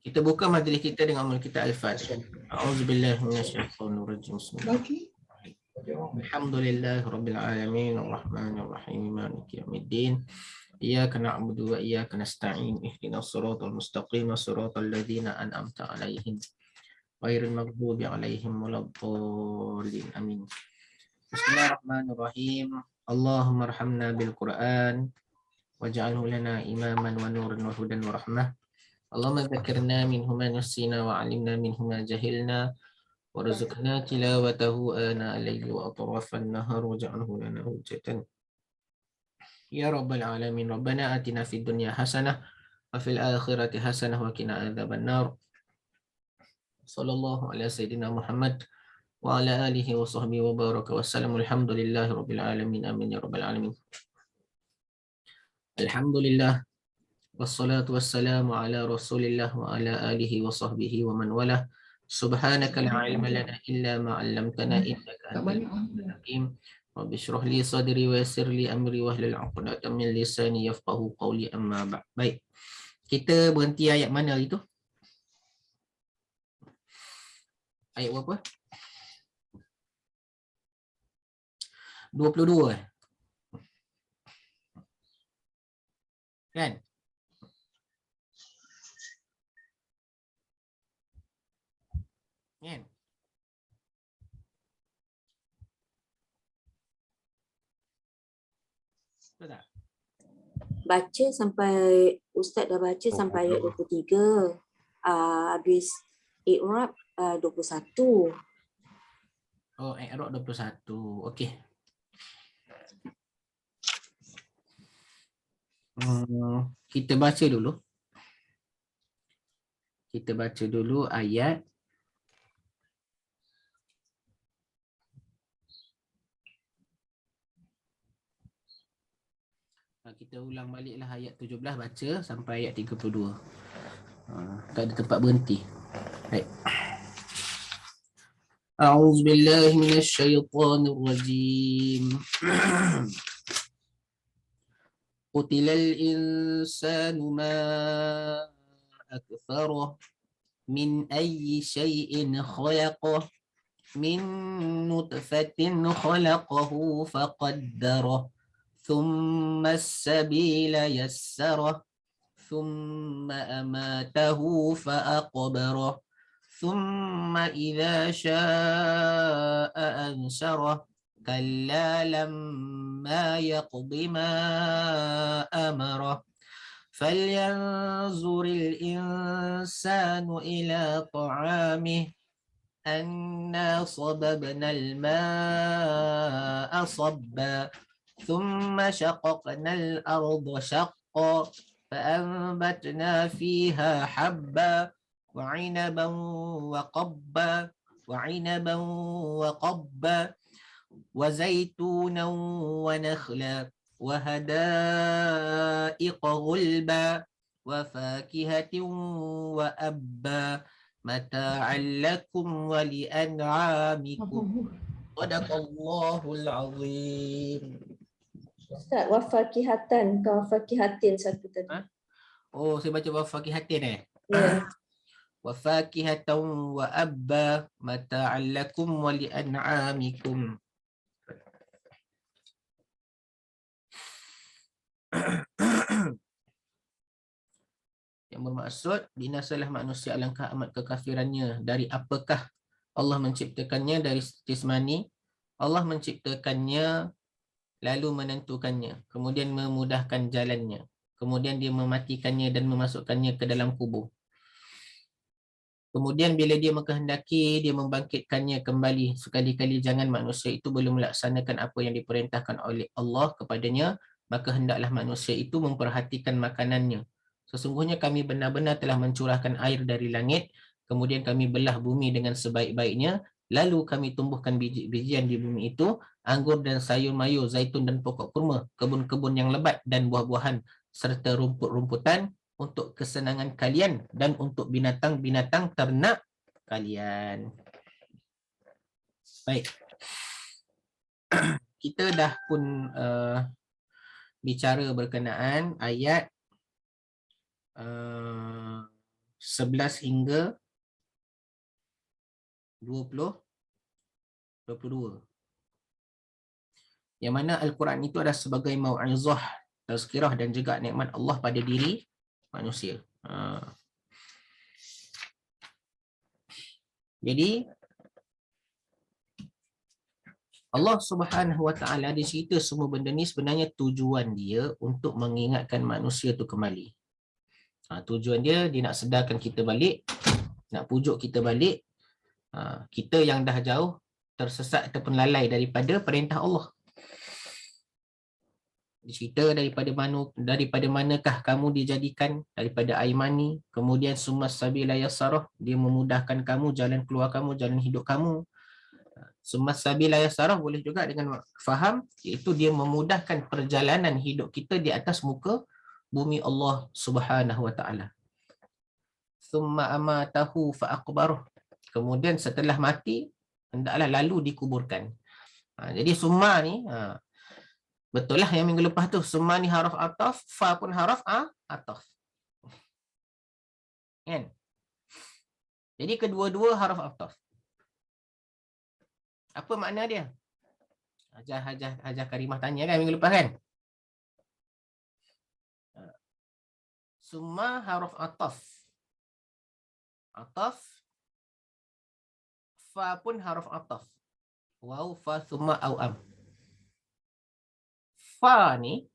Kita buka majlis kita dengan amal kita Al-Fatihah. A'udzubillahi minasyaitonirrajim. Bismillahirrahmanirrahim. Alhamdulillahirabbil alamin arrahmanir rahim maliki yaumiddin. Iyyaka na'budu wa iyyaka nasta'in ihdinas siratal mustaqim siratal ladzina an'amta 'alaihim ghairil maghdubi 'alaihim waladdallin. Amin. Bismillahirrahmanirrahim. Allahumma arhamna bil Qur'an waj'alhu lana imaman wa nuran wa hudan wa rahmah. Allahumma dzakirna minhu ma nasina wa 'allimna minhu ma jahilna warzuqna tilawatahu ana al-layli wa atrafan nahar waj'alhu lana hujjatan ya rabbal alamin. Rabbana atina fid dunya hasanah wa fil akhirati hasanah wa qina adzaban nar. Sallallahu ala sayyidina Muhammad wa ala alihi wa sahbihi wa baraka wa sallam. Alhamdulillahi rabbil alamin. Amin ya rabbal alamin. Alhamdulillah wassalatu wassalamu ala rasulillah wa ala alihi wa sahbihi wa man walah. Subhanaka la ilma lana illa ma 'allamtana innaka antal alimul hakim. Rabbi shrah li sadri wa yassir li amri wahlul 'uqdatam min lisani yafqahu qawli amma ba'd. Baik. Kita berhenti ayat mana itu? Ayat berapa? 22 kan? Kan? Betul tak? Baca sampai Ustaz dah baca sampai ayat 23. Habis Iqrab 21. Oh, Iqrab 21. Okey. Kita baca dulu. Kita baca dulu ayat kita ulang baliklah ayat 17 baca sampai ayat 32. Tak ada tempat berhenti. Baik. A'udzubillahi minasyaitonirrajim. Qutilal insanu ma akfarah min ayyi syai'in khalaqah min nutfatin khalaqahu faqaddarah thumma as-sabila yassarah thumma amatahu faaqbarah thumma idza syaa'a ansarah kalla lamma yaqdi ma amarah falyanzuril insanu ila ta'amih anna sababna al-ma'a sabba thumma shaqaqna al-arda shaqqa فأنبتنا فيها حبا وعنبا وقبا وزيتونا ونخلا وحدائق غلبا وفاكهة وأبا متاعا لكم ولأنعامكم صدق الله العظيم. Ustaz, wafakihatan ke wafakihatin satu tadi? Oh, saya baca wafakihatin Ya. Wafakihatan wa abba mata'an lakum wa li'an'amikum. Yang bermaksud binasalah manusia alangkah amat kekafirannya. Dari apakah Allah menciptakannya? Dari jasmani. Allah menciptakannya lalu menentukannya, kemudian memudahkan jalannya, kemudian dia mematikannya dan memasukkannya ke dalam kubur. Kemudian bila dia mengkehendaki, dia membangkitkannya kembali. Sekali-kali jangan manusia itu belum melaksanakan apa yang diperintahkan oleh Allah kepadanya, maka hendaklah manusia itu memperhatikan makanannya. Sesungguhnya kami benar-benar telah mencurahkan air dari langit, kemudian kami belah bumi dengan sebaik-baiknya, lalu kami tumbuhkan biji-bijian di bumi itu, anggur dan sayur mayur, zaitun dan pokok kurma, kebun-kebun yang lebat dan buah-buahan, serta rumput-rumputan untuk kesenangan kalian dan untuk binatang-binatang ternak kalian. Baik. Kita dah pun bicara berkenaan ayat 11 hingga 22. Yang mana Al-Quran itu adalah sebagai mau'izah, tazkirah dan juga nikmat Allah pada diri manusia. Jadi Allah Subhanahu Wa Taala dicerita semua benda ni sebenarnya tujuan dia untuk mengingatkan manusia tu kembali. Tujuan dia nak sedarkan kita balik, nak pujuk kita balik. Kita yang dah jauh tersesat ataupun lalai daripada perintah Allah. Cerita daripada manakah kamu dijadikan, daripada air mani, kemudian summas sabila yassarah, dia memudahkan kamu jalan keluar kamu, jalan hidup kamu. Summas sabila yassarah boleh juga dengan faham, iaitu dia memudahkan perjalanan hidup kita di atas muka bumi Allah Subhanahu Wa Taala. Summa amatahu fa aqbaruh, kemudian setelah mati hendaklah lalu dikuburkan. Jadi summa ni betul lah yang minggu lepas tu, summa ni haraf ataf, fa pun haraf ataf. Kan? Jadi kedua-dua haraf ataf. Apa makna dia? Hajah Karimah tanya kan minggu lepas kan? Summa haraf ataf. Ataf. Fa pun haraf ataf. Waw, fa, summa, au, am. Fa ni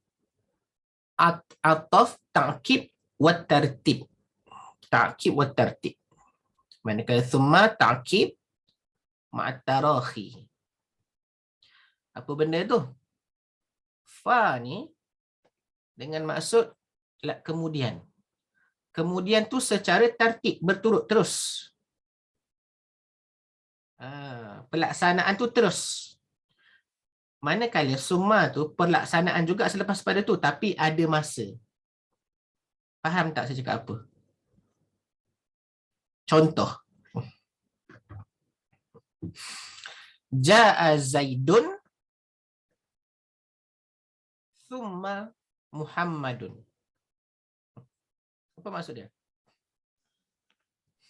ataf ta'kid wa tartib. Ta'kid wa tartib. Manakala summa ta'kid ma'at tarakhi. Apa benda tu? Fa ni dengan maksud kemudian. Kemudian tu secara tertib, berturut terus. Pelaksanaan tu terus. Manakala summa tu pelaksanaan juga selepas pada tu, tapi ada masa. Faham tak saya cakap apa? Contoh. Ja'a Zaidun summa Muhammadun. Apa maksud dia?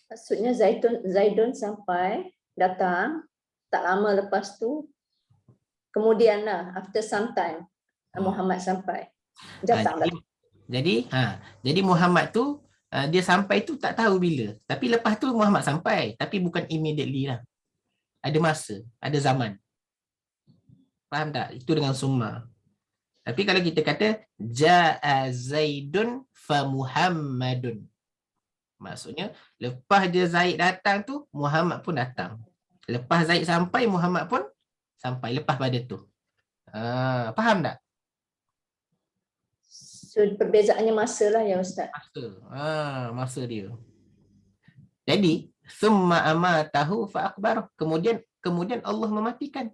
Maksudnya Zaidun sampai, datang, tak lama lepas tu, kemudianlah after some time Muhammad sampai. Datang Jadi Muhammad tu dia sampai tu tak tahu bila. Tapi lepas tu Muhammad sampai, tapi bukan immediately lah. Ada masa, ada zaman. Faham tak? Itu dengan summa. Tapi kalau kita kata Ja'a Zaidun fa Muhammadun, maksudnya lepas dia Zaid datang tu Muhammad pun datang. Lepas Zaid sampai Muhammad pun sampai lepas pada tu. Faham tak? So perbezaannya masa lah ya Ustaz. Masa dia. Jadi summa amatahu fa akbar. Kemudian Allah mematikan.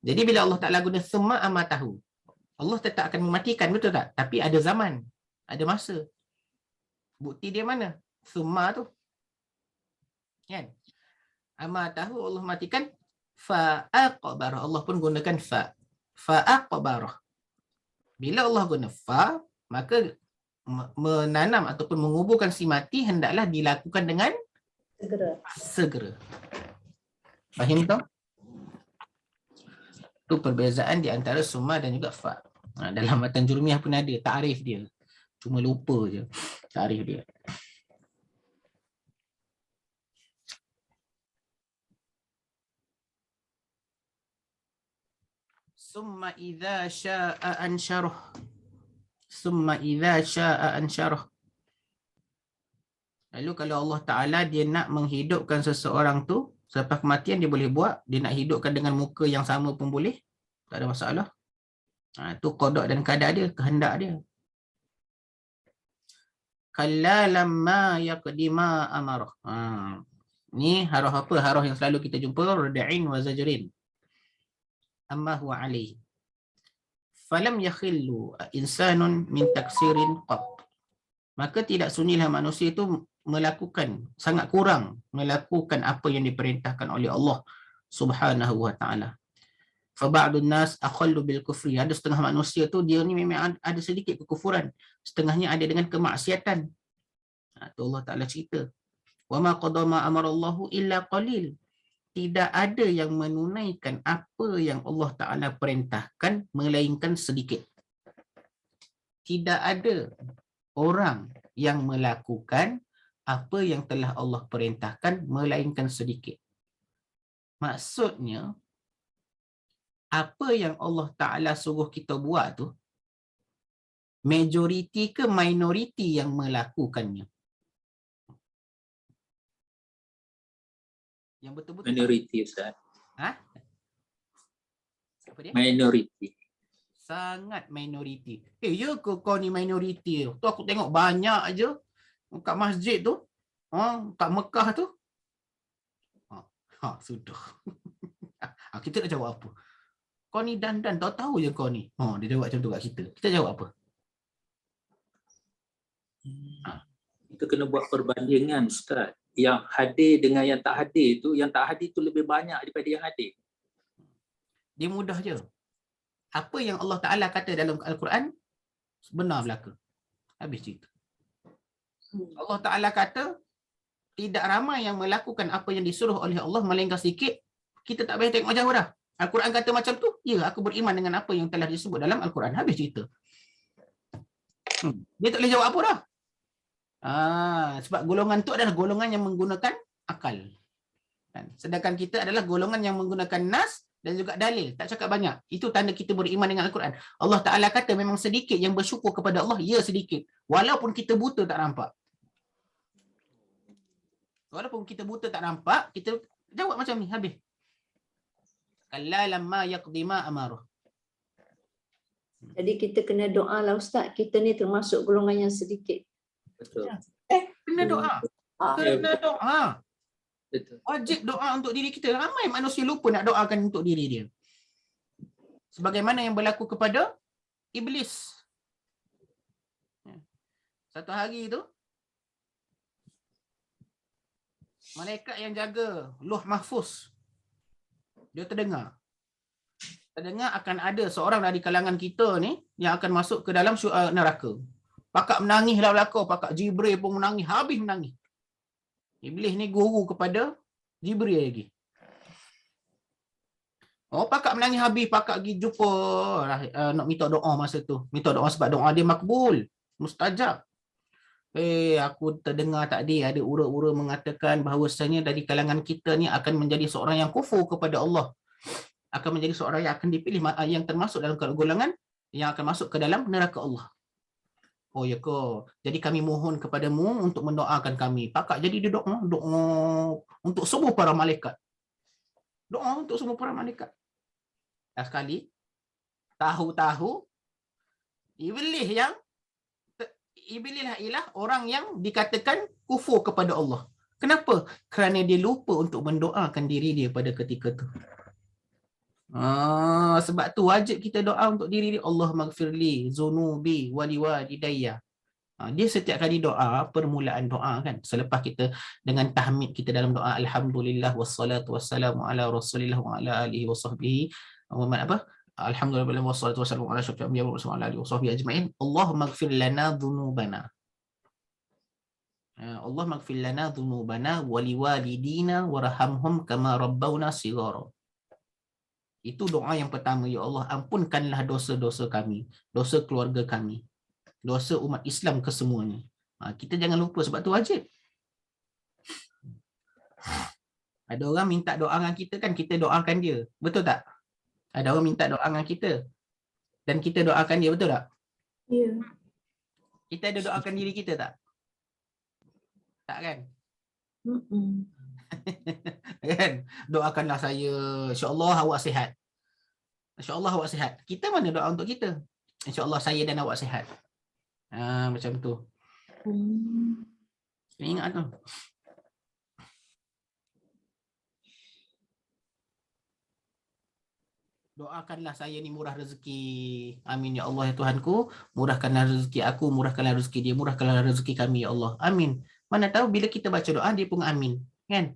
Jadi bila Allah Taala guna summa amatahu, Allah tetap akan mematikan, betul tak? Tapi ada zaman, ada masa. Bukti dia mana? Summa tu. Kan? Amatahu Allah matikan, fa aqbarah. Allah pun gunakan fa. Fa aqbarah. Bila Allah guna fa, maka menanam ataupun menguburkan si mati hendaklah dilakukan dengan segera. Faham tak? Itu perbezaan di antara summa dan juga fa. Dalam matan Jurumiyah pun ada takrif dia. Cuma lupa je takrif dia. Summa idza syaa'a ansyarah. Summa idza syaa'a ansyarah. Lalu kalau Allah Ta'ala dia nak menghidupkan seseorang tu, selepas kematian dia boleh buat, dia nak hidupkan dengan muka yang sama pun boleh. Tak ada masalah. Itu qada dan qadar dia, kehendak dia. Kalla lamma yaqdima amarah. Ni haruf apa? Haruf yang selalu kita jumpa, rad'in wa zajrin. Amma huwa alayhi. Falam yakhillu insanun min taksirin qat. Maka tidak sunyilah manusia itu melakukan, sangat kurang melakukan apa yang diperintahkan oleh Allah Subhanahu wa Ta'ala. Fa ba'dun nas akhallu bil kufri. Ada setengah manusia tu dia ni memang ada sedikit kekufuran, setengahnya ada dengan kemaksiatan. Tu Allah Ta'ala cerita. Wa ma qada ma amarallahu illa qalil. Tidak ada yang menunaikan apa yang Allah Ta'ala perintahkan melainkan sedikit. Tidak ada orang yang melakukan apa yang telah Allah perintahkan melainkan sedikit. Maksudnya, apa yang Allah Ta'ala suruh kita buat tu, majoriti ke minoriti yang melakukannya? Yang betul-betul Minoriti, Ustaz. Ha? Apa dia? Minoriti. Sangat minoriti. Ya ke kau ni minoriti? Tu aku tengok banyak aja kat masjid tu. Kat Mekah tu. Sudah. Kita nak jawab apa? Kau ni dan tahu je kau ni. Dia jawab macam tu kat kita. Kita jawab apa? Kita kena buat perbandingan, Ustaz. Yang hadir dengan yang tak hadir tu, yang tak hadir tu lebih banyak daripada yang hadir. Dia mudah je. Apa yang Allah Ta'ala kata dalam Al-Quran, benar belaka. Habis cerita. Allah Ta'ala kata, tidak ramai yang melakukan apa yang disuruh oleh Allah melainkan sikit. Kita tak payah tengok jauh dah. Al-Quran kata macam tu, ya aku beriman dengan apa yang telah disebut dalam Al-Quran. Habis cerita. Dia tak boleh jawab apa dah. Sebab golongan tu adalah golongan yang menggunakan akal. Sedangkan kita adalah golongan yang menggunakan nas dan juga dalil. Tak cakap banyak. Itu tanda kita beriman dengan Al-Quran. Allah Ta'ala kata memang sedikit yang bersyukur kepada Allah. Ya, sedikit. Walaupun kita buta tak nampak. Walaupun kita buta tak nampak, kita jawab macam ni. Habis. Kalla lamma yaqdi ma amarah. Jadi kita kena doa lah Ustaz. Kita ni termasuk golongan yang sedikit. Betul. Kena doa. Kena doa. Betul. Wajib doa untuk diri kita. Ramai manusia lupa nak doakan untuk diri dia. Sebagaimana yang berlaku kepada Iblis. Satu hari tu, malaikat yang jaga Lauh Mahfuz, dia terdengar akan ada seorang dari kalangan kita ni yang akan masuk ke dalam neraka. Pakak menangis lah belakang, Pakak Jibril pun menangis, habis menangis. Iblis ni guru kepada Jibril lagi. Pakak menangis habis, Pakak pergi jumpa nak minta doa masa tu. Minta doa sebab doa dia makbul, mustajab. Aku terdengar tadi ada ura-ura mengatakan bahawasanya dari kalangan kita ni akan menjadi seorang yang kufur kepada Allah. Akan menjadi seorang yang akan dipilih, yang termasuk dalam golongan yang akan masuk ke dalam neraka Allah. Oh ya ke? Jadi kami mohon kepadamu untuk mendoakan kami. Pakak jadi dia doa untuk semua para malaikat. Doa untuk semua para malaikat. Dan sekali, tahu-tahu, Iblis ialah orang yang dikatakan kufur kepada Allah. Kenapa? Kerana dia lupa untuk mendoakan diri dia pada ketika tu. Sebab tu wajib kita doa untuk diri dia. Allah maghfirli zunubi waliwalidayya. Dia setiap kali doa, permulaan doa kan, selepas kita dengan tahmid kita dalam doa alhamdulillah wassalatu wassalamu ala rasulillah wa ala alihi wa sahbihi alhamdulillah wassalatu wassalamu ala asyrafil anbiya'i wa ala alihi wa sahbihi ajma'in. Allahumma ighfir lana dhunubana. Allah maghfir lana dhunubana wa liwalidina warhamhum kama rabbawna shighara. Itu doa yang pertama. Ya Allah, ampunkanlah dosa-dosa kami, dosa keluarga kami, dosa umat Islam kesemuanya. Kita jangan lupa, sebab tu wajib. Ada orang minta doa dengan kita kan, kita doakan dia. Betul tak? Ada orang minta doa dengan kita dan kita doakan dia, betul tak? Ya. Kita ada doakan diri kita tak? Tak kan? Kan? Doakanlah saya, insya-Allah awak sihat. Insya-Allah awak sihat. Kita mana doa untuk kita? Insya-Allah saya dan awak sihat. Macam tu. Ingat tu. Doakanlah saya ni murah rezeki. Amin ya Allah ya Tuhanku. Murahkanlah rezeki aku, murahkanlah rezeki dia, murahkanlah rezeki kami ya Allah. Amin. Mana tahu bila kita baca doa dia pun amin. Kan?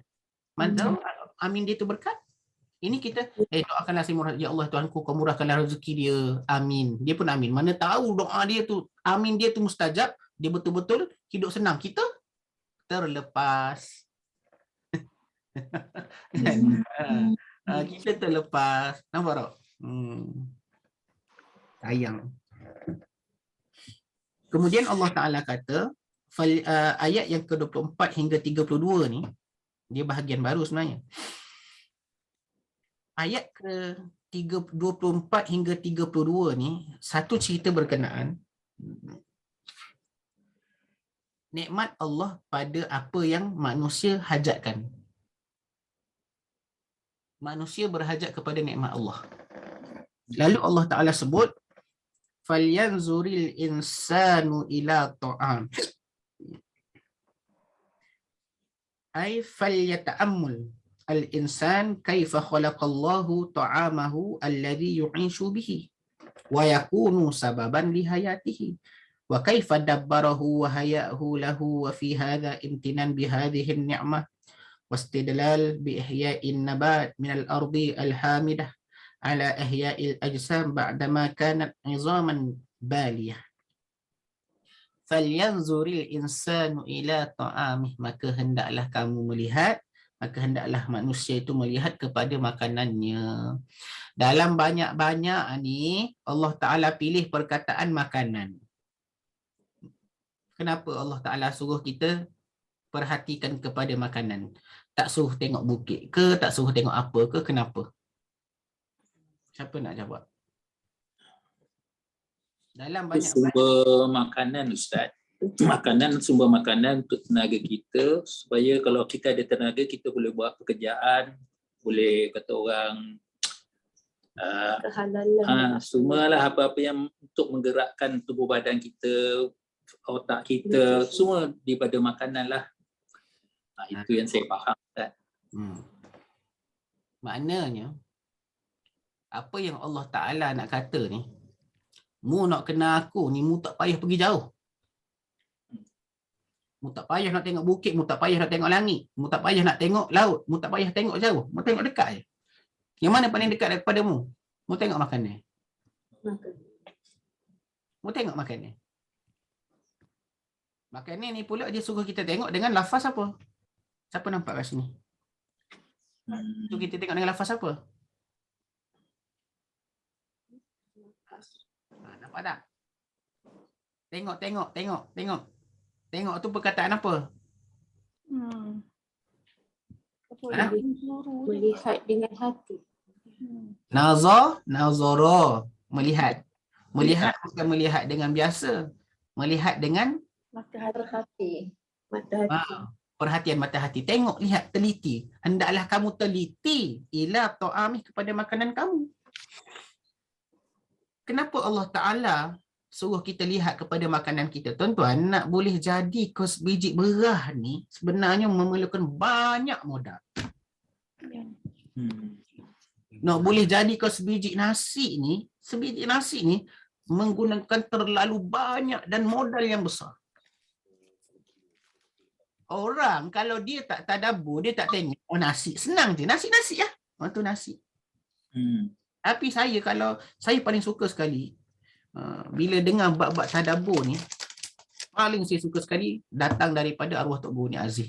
Mana tahu amin dia tu berkat. Ini kita doakanlah saya murah ya Allah Tuhanku, kau murahkanlah rezeki dia. Amin. Dia pun amin. Mana tahu doa dia tu, amin dia tu mustajab, dia betul-betul hidup senang. Kita terlepas. Kan? Kita terlepas. Nampak tak? Sayang. Kemudian Allah Ta'ala kata, ayat yang ke-24 hingga 32 ni, dia bahagian baru sebenarnya. Ayat ke-24 hingga 32 ni, satu cerita berkenaan nikmat Allah pada apa yang manusia hajatkan. Manusia berhajat kepada nikmat Allah. Lalu Allah Ta'ala sebut, falyanzuril insanu ila ta'am. Ay falyata'ammul al-insan kaifa khalaqallahu ta'amahu alladhi yu'ishu bihi wa yakunu sababan li hayatihi wa kaifa dabbarahu wa hayahu lahu wa fi hadha imtinan bi hadhihi an-ni'mah wastidlal bi ihya'in nabat min al-ardi al-hamidah ala ihya'il ajsam ba'dama kanat 'izaman baliyah. Falyanzuril insanu ila ta'amih, maka hendaklah kamu melihat, maka hendaklah manusia itu melihat kepada makanannya. Dalam banyak-banyak ni Allah Ta'ala pilih perkataan makanan. Kenapa Allah Ta'ala suruh kita perhatikan kepada makanan? Tak suruh tengok bukit ke, tak suruh tengok apa ke, kenapa? Siapa nak jawab? Dalam banyak Sumber makanan, Ustaz. Sumber makanan untuk tenaga kita, supaya kalau kita ada tenaga, kita boleh buat pekerjaan, boleh kata orang Kehalalan. semualah apa-apa yang untuk menggerakkan tubuh badan kita, otak kita, semua daripada makanan lah. Itu yang saya faham, Ustaz. Maknanya, apa yang Allah Ta'ala nak kata ni, mu nak kenal aku ni, mu tak payah pergi jauh. Mu tak payah nak tengok bukit, mu tak payah nak tengok langit, mu tak payah nak tengok laut, mu tak payah tengok jauh, mu tengok dekat je. Yang mana paling dekat daripada mu? Mu tengok makanan. Mu tengok makanan. Makanan ni pula dia suruh kita tengok dengan lafaz apa? Siapa nampak kat sini? Tu kita tengok dengan lafaz apa? Nampak tak? Tengok. Tengok tu perkataan apa? Melihat dengan hati. Nazara, melihat. Melihat bukan melihat dengan biasa. Melihat dengan Mata hati. perhatian mata hati. Tengok, lihat, teliti. Hendaklah kamu teliti ila ta'amih, kepada makanan kamu. Kenapa Allah Ta'ala suruh kita lihat kepada makanan kita? Tuan-tuan, nak boleh jadi kos biji berah ni sebenarnya memerlukan banyak modal. Nak boleh jadi kos sebiji nasi ni menggunakan terlalu banyak dan modal yang besar. Orang kalau dia tak tadabbur, dia tak tengok, oh nasi, senang je. Nasi ya. Tu nasi. Tapi kalau saya paling suka sekali bila dengar bab-bab tadabbur ni, paling saya suka sekali datang daripada arwah Tok Guru Ni Aziz.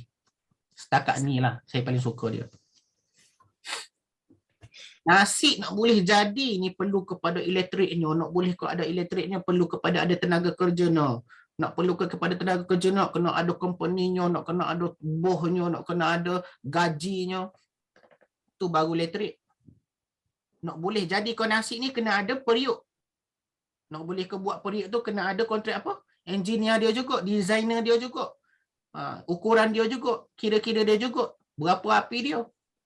Setakat ni lah saya paling suka dia. Nasi nak boleh jadi ni perlu kepada elektriknya, nak boleh kalau ada elektriknya perlu kepada ada tenaga kerjanya. Nak perlu kepada tenaga kerja, nak kena ada company-nya, nak kena ada bohnya, nak kena ada gajinya. Tu baru elektrik. Nak boleh jadi kau nasi ni kena ada periuk. Nak boleh kau buat periuk tu kena ada kontrak apa? Engineer dia juga, designer dia juga. Ukuran dia juga, kira-kira dia juga, berapa api dia.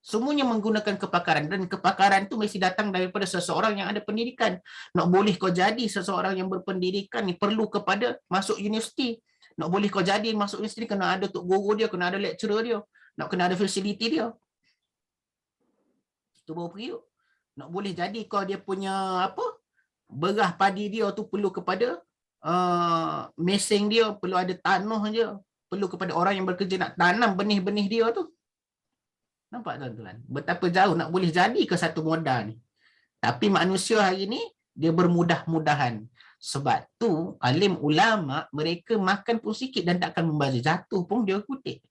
Semuanya menggunakan kepakaran, dan kepakaran tu mesti datang daripada seseorang yang ada pendidikan. Nak boleh kau jadi seseorang yang berpendidikan ni perlu kepada masuk universiti. Nak boleh kau jadi masuk universiti kena ada tok guru dia, kena ada lecturer dia, nak kena ada facility dia. Tu baru periuk. Nak boleh jadi kau dia punya apa? Berah padi dia tu perlu kepada mesing dia, perlu ada tanah dia, perlu kepada orang yang bekerja nak tanam benih-benih dia tu. Nampak tuan-tuan? Betapa jauh nak boleh jadi ke satu modal ni. Tapi manusia hari ni, dia bermudah-mudahan. Sebab tu alim ulama mereka makan pun sikit dan tak akan membazir, jatuh pun dia kutip.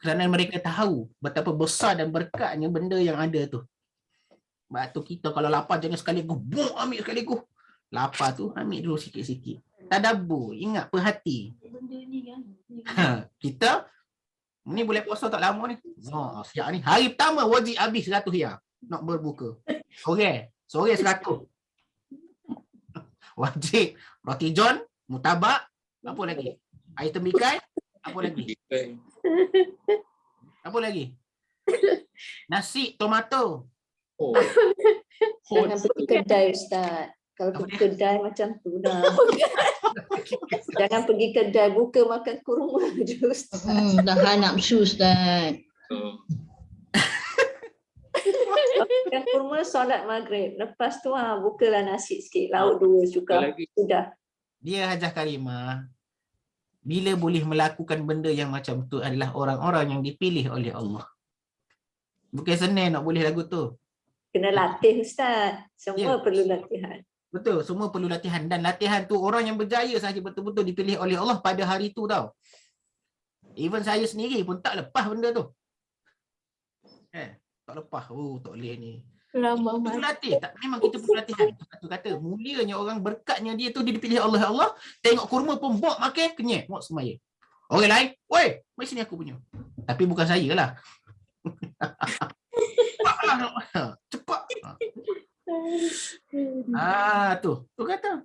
Kerana mereka tahu betapa besar dan berkatnya benda yang ada tu. Sebab tu kita kalau lapar jangan sekaligus ambil sekaligus. Lapar tu ambil dulu sikit-sikit. Tadabbur, ingat, perhati. Benda ni kan. Kita ni boleh puasa tak lama ni. Siap ni. Hari pertama wajib habis 100 riyal nak berbuka. Sore 100. Wajib roti john, mutabak, apa lagi? Air tembikai, apa lagi? Apa lagi? Nasi tomato. Oh. Jangan pergi kedai Ustaz. Kalau pergi kedai macam tu dah. Jangan pergi kedai, buka makan kurma je Ustaz. Dah nafsu Ustaz. Makan kurma solat maghrib. Lepas tu bukalah nasi sikit, lauk 2 cuka. Sudah. Dia Hajah Karimah, bila boleh melakukan benda yang macam tu adalah orang-orang yang dipilih oleh Allah. Bukan senang nak boleh lagu tu. Kena latih Ustaz. Semua Ya. perlu latihan. Betul, semua perlu latihan. Dan latihan tu orang yang berjaya sahaja betul-betul dipilih oleh Allah pada hari tu tau. Even saya sendiri pun tak lepas benda tu. Tak lepas. Tak boleh ni. Lama Kita perlu latih. Memang kita perlu latihan. Kata mulianya orang, berkatnya dia tu dia dipilih oleh Allah. Tengok kurma pun buat makan, kenyang. Buat semaya. Orang lain, woi, mari sini aku punya. Tapi bukan saya lah. Cepat. Tu kata.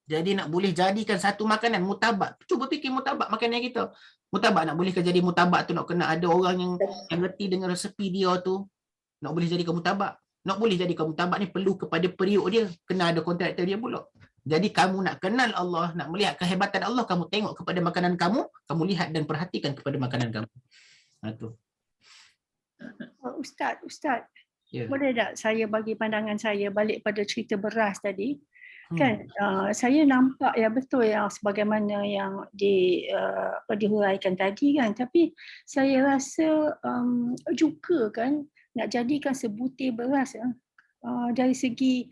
Jadi nak boleh jadikan satu makanan mutabak. Cuba fikir mutabak makanan kita. Mutabak nak boleh jadi mutabak tu nak kena ada orang yang reti dengan resepi dia tu. Nak boleh jadikan mutabak. Nak boleh jadikan mutabak ni perlu kepada periuk dia. Kena ada kontraktor dia pula. Jadi kamu nak kenal Allah, nak melihat kehebatan Allah, kamu tengok kepada makanan kamu, kamu lihat dan perhatikan kepada makanan kamu. Tu. Ustaz, Ya. boleh tak saya bagi pandangan saya balik pada cerita beras tadi? Kan saya nampak ya betul yang sebagaimana yang dihuraikan tadi kan, tapi saya rasa juga kan nak jadikan sebutir beras dari segi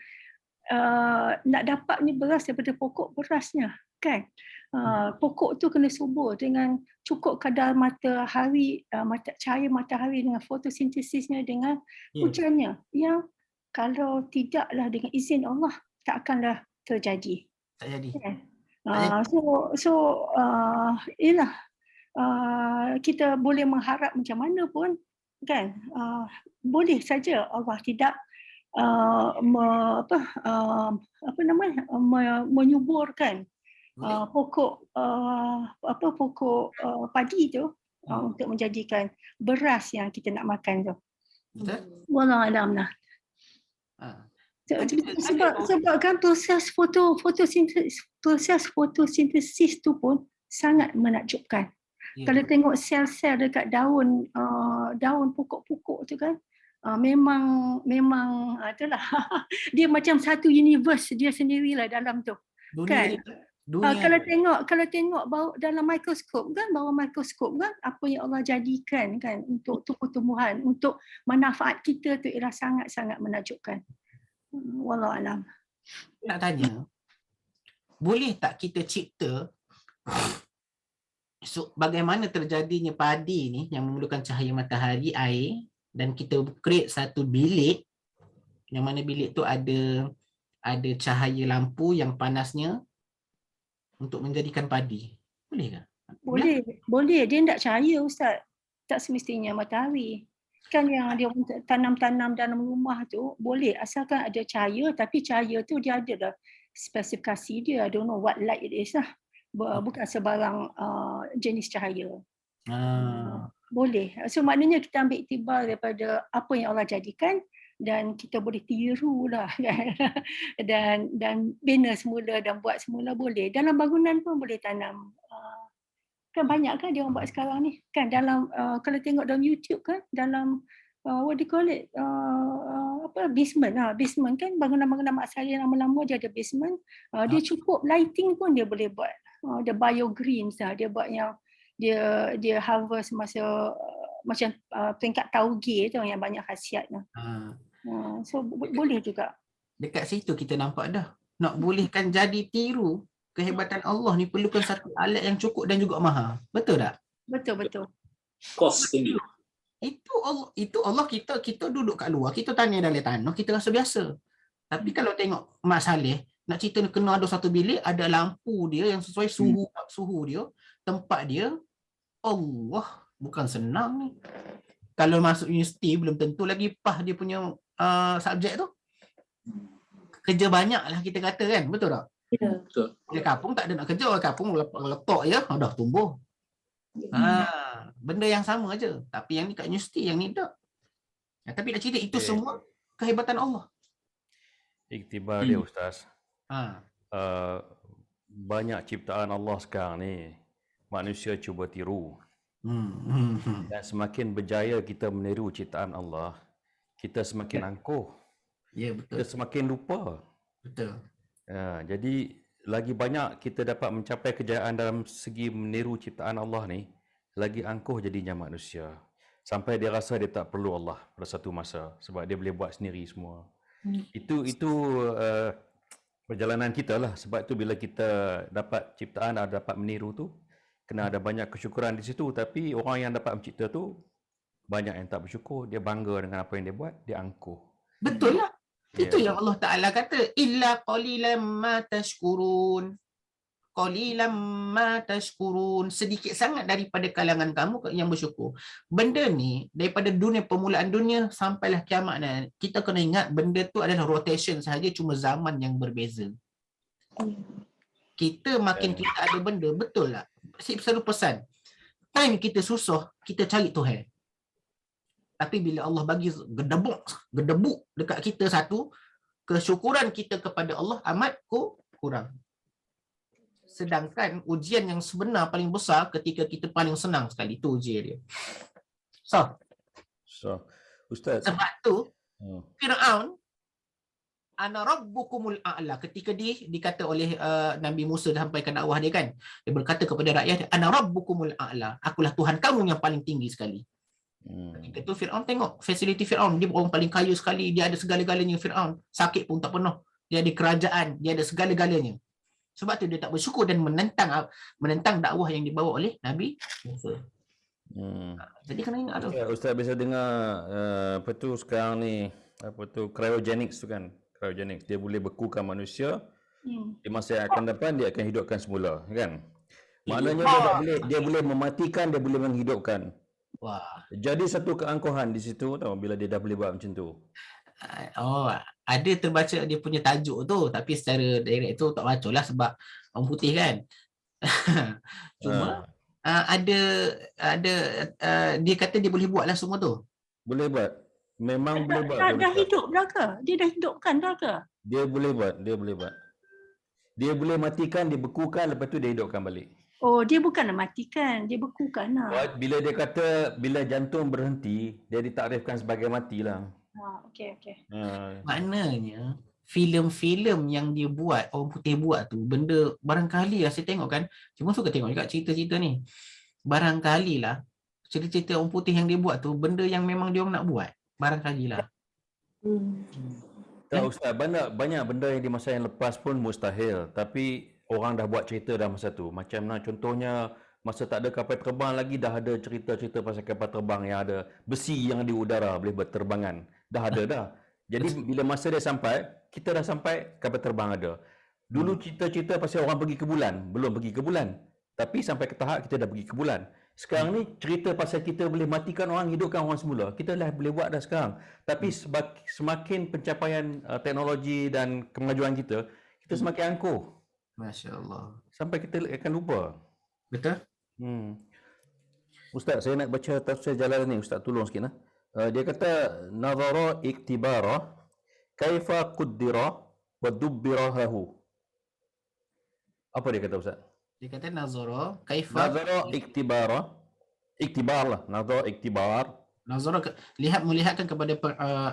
nak dapat ni beras daripada pokok berasnya kan. Pokok tu kena subur dengan cukup kadar matahari, cahaya matahari dengan fotosintesisnya, dengan hujannya, yang kalau tidaklah dengan izin Allah tak akanlah terjadi. Tak jadi. Ialah kita boleh mengharap macam mana pun kan, boleh saja Allah tidak menyuburkan pokok padi tu untuk menjadikan beras yang kita nak makan tu. Betul? Wallahualam lah. Sebab kan proses fotosintesis tu pun sangat menakjubkan. Kalau tengok sel-sel dekat daun pokok-pokok tu kan, memang itulah dia macam satu universe dia sendirilah dalam tu. Kan? Kalau tengok bawah dalam mikroskop kan, apa yang Allah jadikan kan untuk tumbuh-tumbuhan, untuk manfaat kita tu ialah sangat-sangat menakjubkan. Wallahualam. Nak tanya, boleh tak kita cipta bagaimana terjadinya padi ni yang memerlukan cahaya matahari, air, dan kita create satu bilik yang mana bilik tu ada cahaya lampu yang panasnya untuk menjadikan padi. Boleh ke? Boleh. Dia tak cahaya Ustaz. Tak semestinya matahari. Kan yang dia tanam-tanam dalam rumah tu boleh asalkan ada cahaya, tapi cahaya tu dia ada dah spesifikasi dia. I don't know what light it is lah. Bukan sebarang jenis cahaya. Boleh. So maknanya kita ambil iktibar daripada apa yang Allah jadikan dan kita boleh tiru lah kan. dan bina semula dan buat semula boleh. Dalam bangunan pun boleh tanam. Kan banyak kan dia orang buat sekarang ni kan, dalam kalau tengok dalam YouTube kan, dalam what do you call it, basement kan, bangunan-bangunan mak saya lama-lama dia ada basement, dia cukup lighting pun dia boleh buat, the biogreens lah, dia buat yang dia harvest masa macam peringkat tauge tu yang banyak khasiatnya. So boleh juga. Dekat situ kita nampak dah nak bolehkan jadi tiru kehebatan Allah ni perlukan satu alat yang cukup dan juga mahal. Betul tak? Betul. Kos tinggi. Itu Allah kita duduk kat luar, kita tanya dalam tanah, kita rasa biasa. Tapi kalau tengok Mak Saleh, nak cerita kena ada satu bilik, ada lampu dia yang sesuai suhu dia, tempat dia, Allah, bukan senang ni. Kalau masuk universiti belum tentu lagi PAH dia punya subjek tu. Kerja banyak lah kita kata kan, betul tak? Ya. Betul. Dia kampung tak ada nak kerja, orang kampung letak je, dah tumbuh. Benda yang sama aja. Tapi yang ni kat universiti, yang ni tak. Tapi nak cerita itu semua kehebatan Allah. Iktibar dia Ustaz. Ha. Banyak ciptaan Allah sekarang ni manusia cuba tiru. Dan semakin berjaya kita meniru ciptaan Allah, kita semakin angkuh. Ya, betul. Kita semakin lupa. Betul. Jadi lagi banyak kita dapat mencapai kejayaan dalam segi meniru ciptaan Allah ni, lagi angkuh jadinya manusia. Sampai dia rasa dia tak perlu Allah pada satu masa sebab dia boleh buat sendiri semua. Itu perjalanan kita lah. Sebab tu bila kita dapat ciptaan atau dapat meniru tu, kena ada banyak kesyukuran di situ. Tapi orang yang dapat mencipta tu banyak yang tak bersyukur. Dia bangga dengan apa yang dia buat, dia angkuh. Betul lah. Itu yang Allah Ta'ala kata, illa qalilan ma tashkurun. Qalilan ma tashkurun. Sedikit sangat daripada kalangan kamu yang bersyukur. Benda ni daripada dunia, permulaan dunia sampailah kiamat ni, kita kena ingat benda tu adalah rotation sahaja, cuma zaman yang berbeza. Kita makin kita ada benda, betul tak? Selalu pesan, time kita susah, kita cari Tuhan. Tapi bila Allah bagi gedebuk dekat kita satu, kesyukuran kita kepada Allah amat kurang. Sedangkan ujian yang sebenar paling besar ketika kita paling senang sekali, itu ujian dia. So Ustaz. Sebab tu Fir'aun, ana rabbukumul a'la, ketika dikata oleh Nabi Musa sampaikan dakwah dia kan, dia berkata kepada rakyat, ana rabbukumul a'la, akulah Tuhan kamu yang paling tinggi sekali. Ketika tu Fir'aun tengok fasiliti Fir'aun, dia orang paling kaya sekali, dia ada segala-galanya. Fir'aun sakit pun tak pernah, dia ada kerajaan, dia ada segala-galanya. Sebab tu dia tak bersyukur dan menentang dakwah yang dibawa oleh Nabi Musa. Jadi kena ingat tu. Ustaz biasa dengar apa tu sekarang ni, apa tu cryogenics tu kan. Cryogenics, dia boleh bekukan manusia. Di masa yang akan depan dia akan hidupkan semula, kan? Maknanya dia boleh mematikan, dia boleh menghidupkan. Wah. Jadi satu keangkuhan di situ tau bila dia dah boleh buat macam tu. Ada terbaca dia punya tajuk tu, tapi secara direct tu tak baca lah sebab orang putih kan. Cuma ada dia kata dia boleh buat lah semua tu. Boleh buat. Memang boleh buat. Dah hidup dah ke? Dia dah hidupkan dah ke? Dia boleh buat. Dia boleh matikan, dia bekukan, lepas tu dia hidupkan balik. Oh, dia bukanlah matikan, dia bekukan lah. Bila dia kata bila jantung berhenti, dia ditakrifkan sebagai mati lah. Okey. Maknanya filem-filem yang dia buat, orang putih buat tu, benda barangkali lah saya tengok kan, cuma suka tengok juga cerita-cerita ni. Barangkali lah cerita-cerita orang putih yang dia buat tu, benda yang memang dia orang nak buat. Barangkali lah. Tak Ustaz, banyak benda yang di masa yang lepas pun mustahil. Tapi orang dah buat cerita dah masa tu. Macam mana contohnya, masa tak ada kapal terbang lagi, dah ada cerita-cerita pasal kapal terbang yang ada besi yang di udara boleh berterbangan. Dah ada dah. Jadi bila masa dia sampai, kita dah sampai, kapal terbang ada. Dulu cerita-cerita pasal orang pergi ke bulan, belum pergi ke bulan. Tapi sampai ke tahap kita dah pergi ke bulan. Sekarang ni cerita pasal kita boleh matikan orang, hidupkan orang semula. Kita dah boleh buat dah sekarang. Tapi semakin pencapaian teknologi dan kemajuan kita semakin angkuh. Masya Allah. Sampai kita akan lupa. Betul? Ustaz, saya nak baca tafsir Jalalain ni. Ustaz tolong sikit. Dia kata, nazara iktibara kaifa quddira wa dubbirahu. Apa dia kata Ustaz? Dia kata nazara kaifa. Nazara iktibara. Iktibar lah. Nazara iktibar. Nazara melihatkan kepada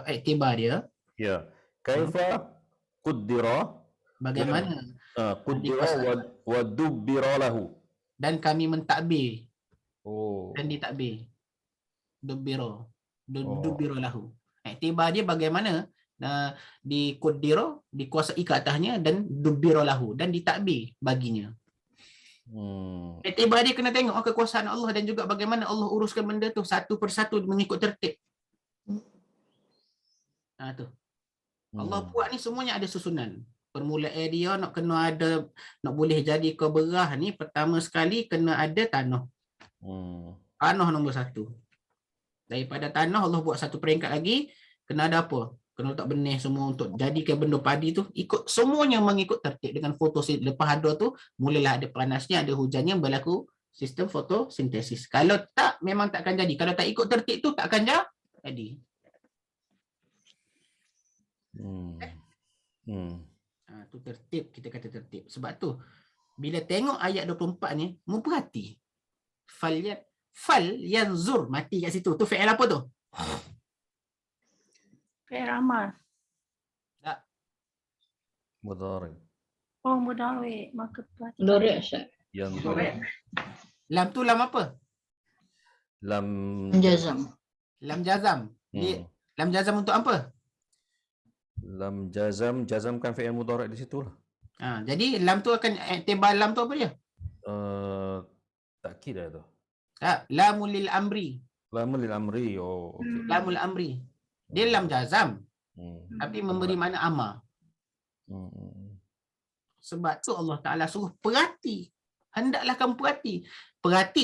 iktibar dia. Ya. Kaifa quddira. Bagaimana? Quddira wa dubbira lahu. Dan kami mentadbir. Oh. Dan ditakbir. Dubbira lahu. Iktibar dia bagaimana Dikuddira, dikuasai ke atasnya, dan dubbira lahu, dan ditakbir baginya. Tiba dia kena tengok kekuasaan Allah dan juga bagaimana Allah uruskan benda tu satu persatu mengikut tertib. Tu. Allah buat ni semuanya ada susunan. Permulaan dia nak kena ada, nak boleh jadi kau berah ni, pertama sekali kena ada tanah. Tanah nombor satu. Daripada tanah Allah buat satu peringkat lagi, kena ada apa? Kena letak benih semua untuk jadikan benda padi tu, ikut semuanya mengikut tertib dengan fotosintesis. Lepas ada tu, mulalah ada panasnya, ada hujannya, berlaku sistem fotosintesis. Kalau tak, memang tak akan jadi. Kalau tak ikut tertib tu, tak akan jadi. Tu tertib, kita kata tertib. Sebab tu, bila tengok ayat 24 ni, memperhati. Fal yanzur, mati kat situ. Tu fi'il apa tu? Fi'il amal. Tak. Mudhari. Oh, mudhari. Maka perhatikan. Mudhari Ustaz. Lam tu lam apa? Lam Jazam. Lam jazam. Lam jazam untuk apa? Lam jazam kan fi'il mudhari di situ lah. Jadi lam tu akan iktibar lam tu apa dia? Takkid dah tu. Tak, lamul lil amri. Lamul lil amri. Oh, okey. Lamul amri. Dia lam jazam. Tapi memberi makna amar. Sebab tu Allah Taala suruh perhati. Hendaklah kamu perhati. Perhati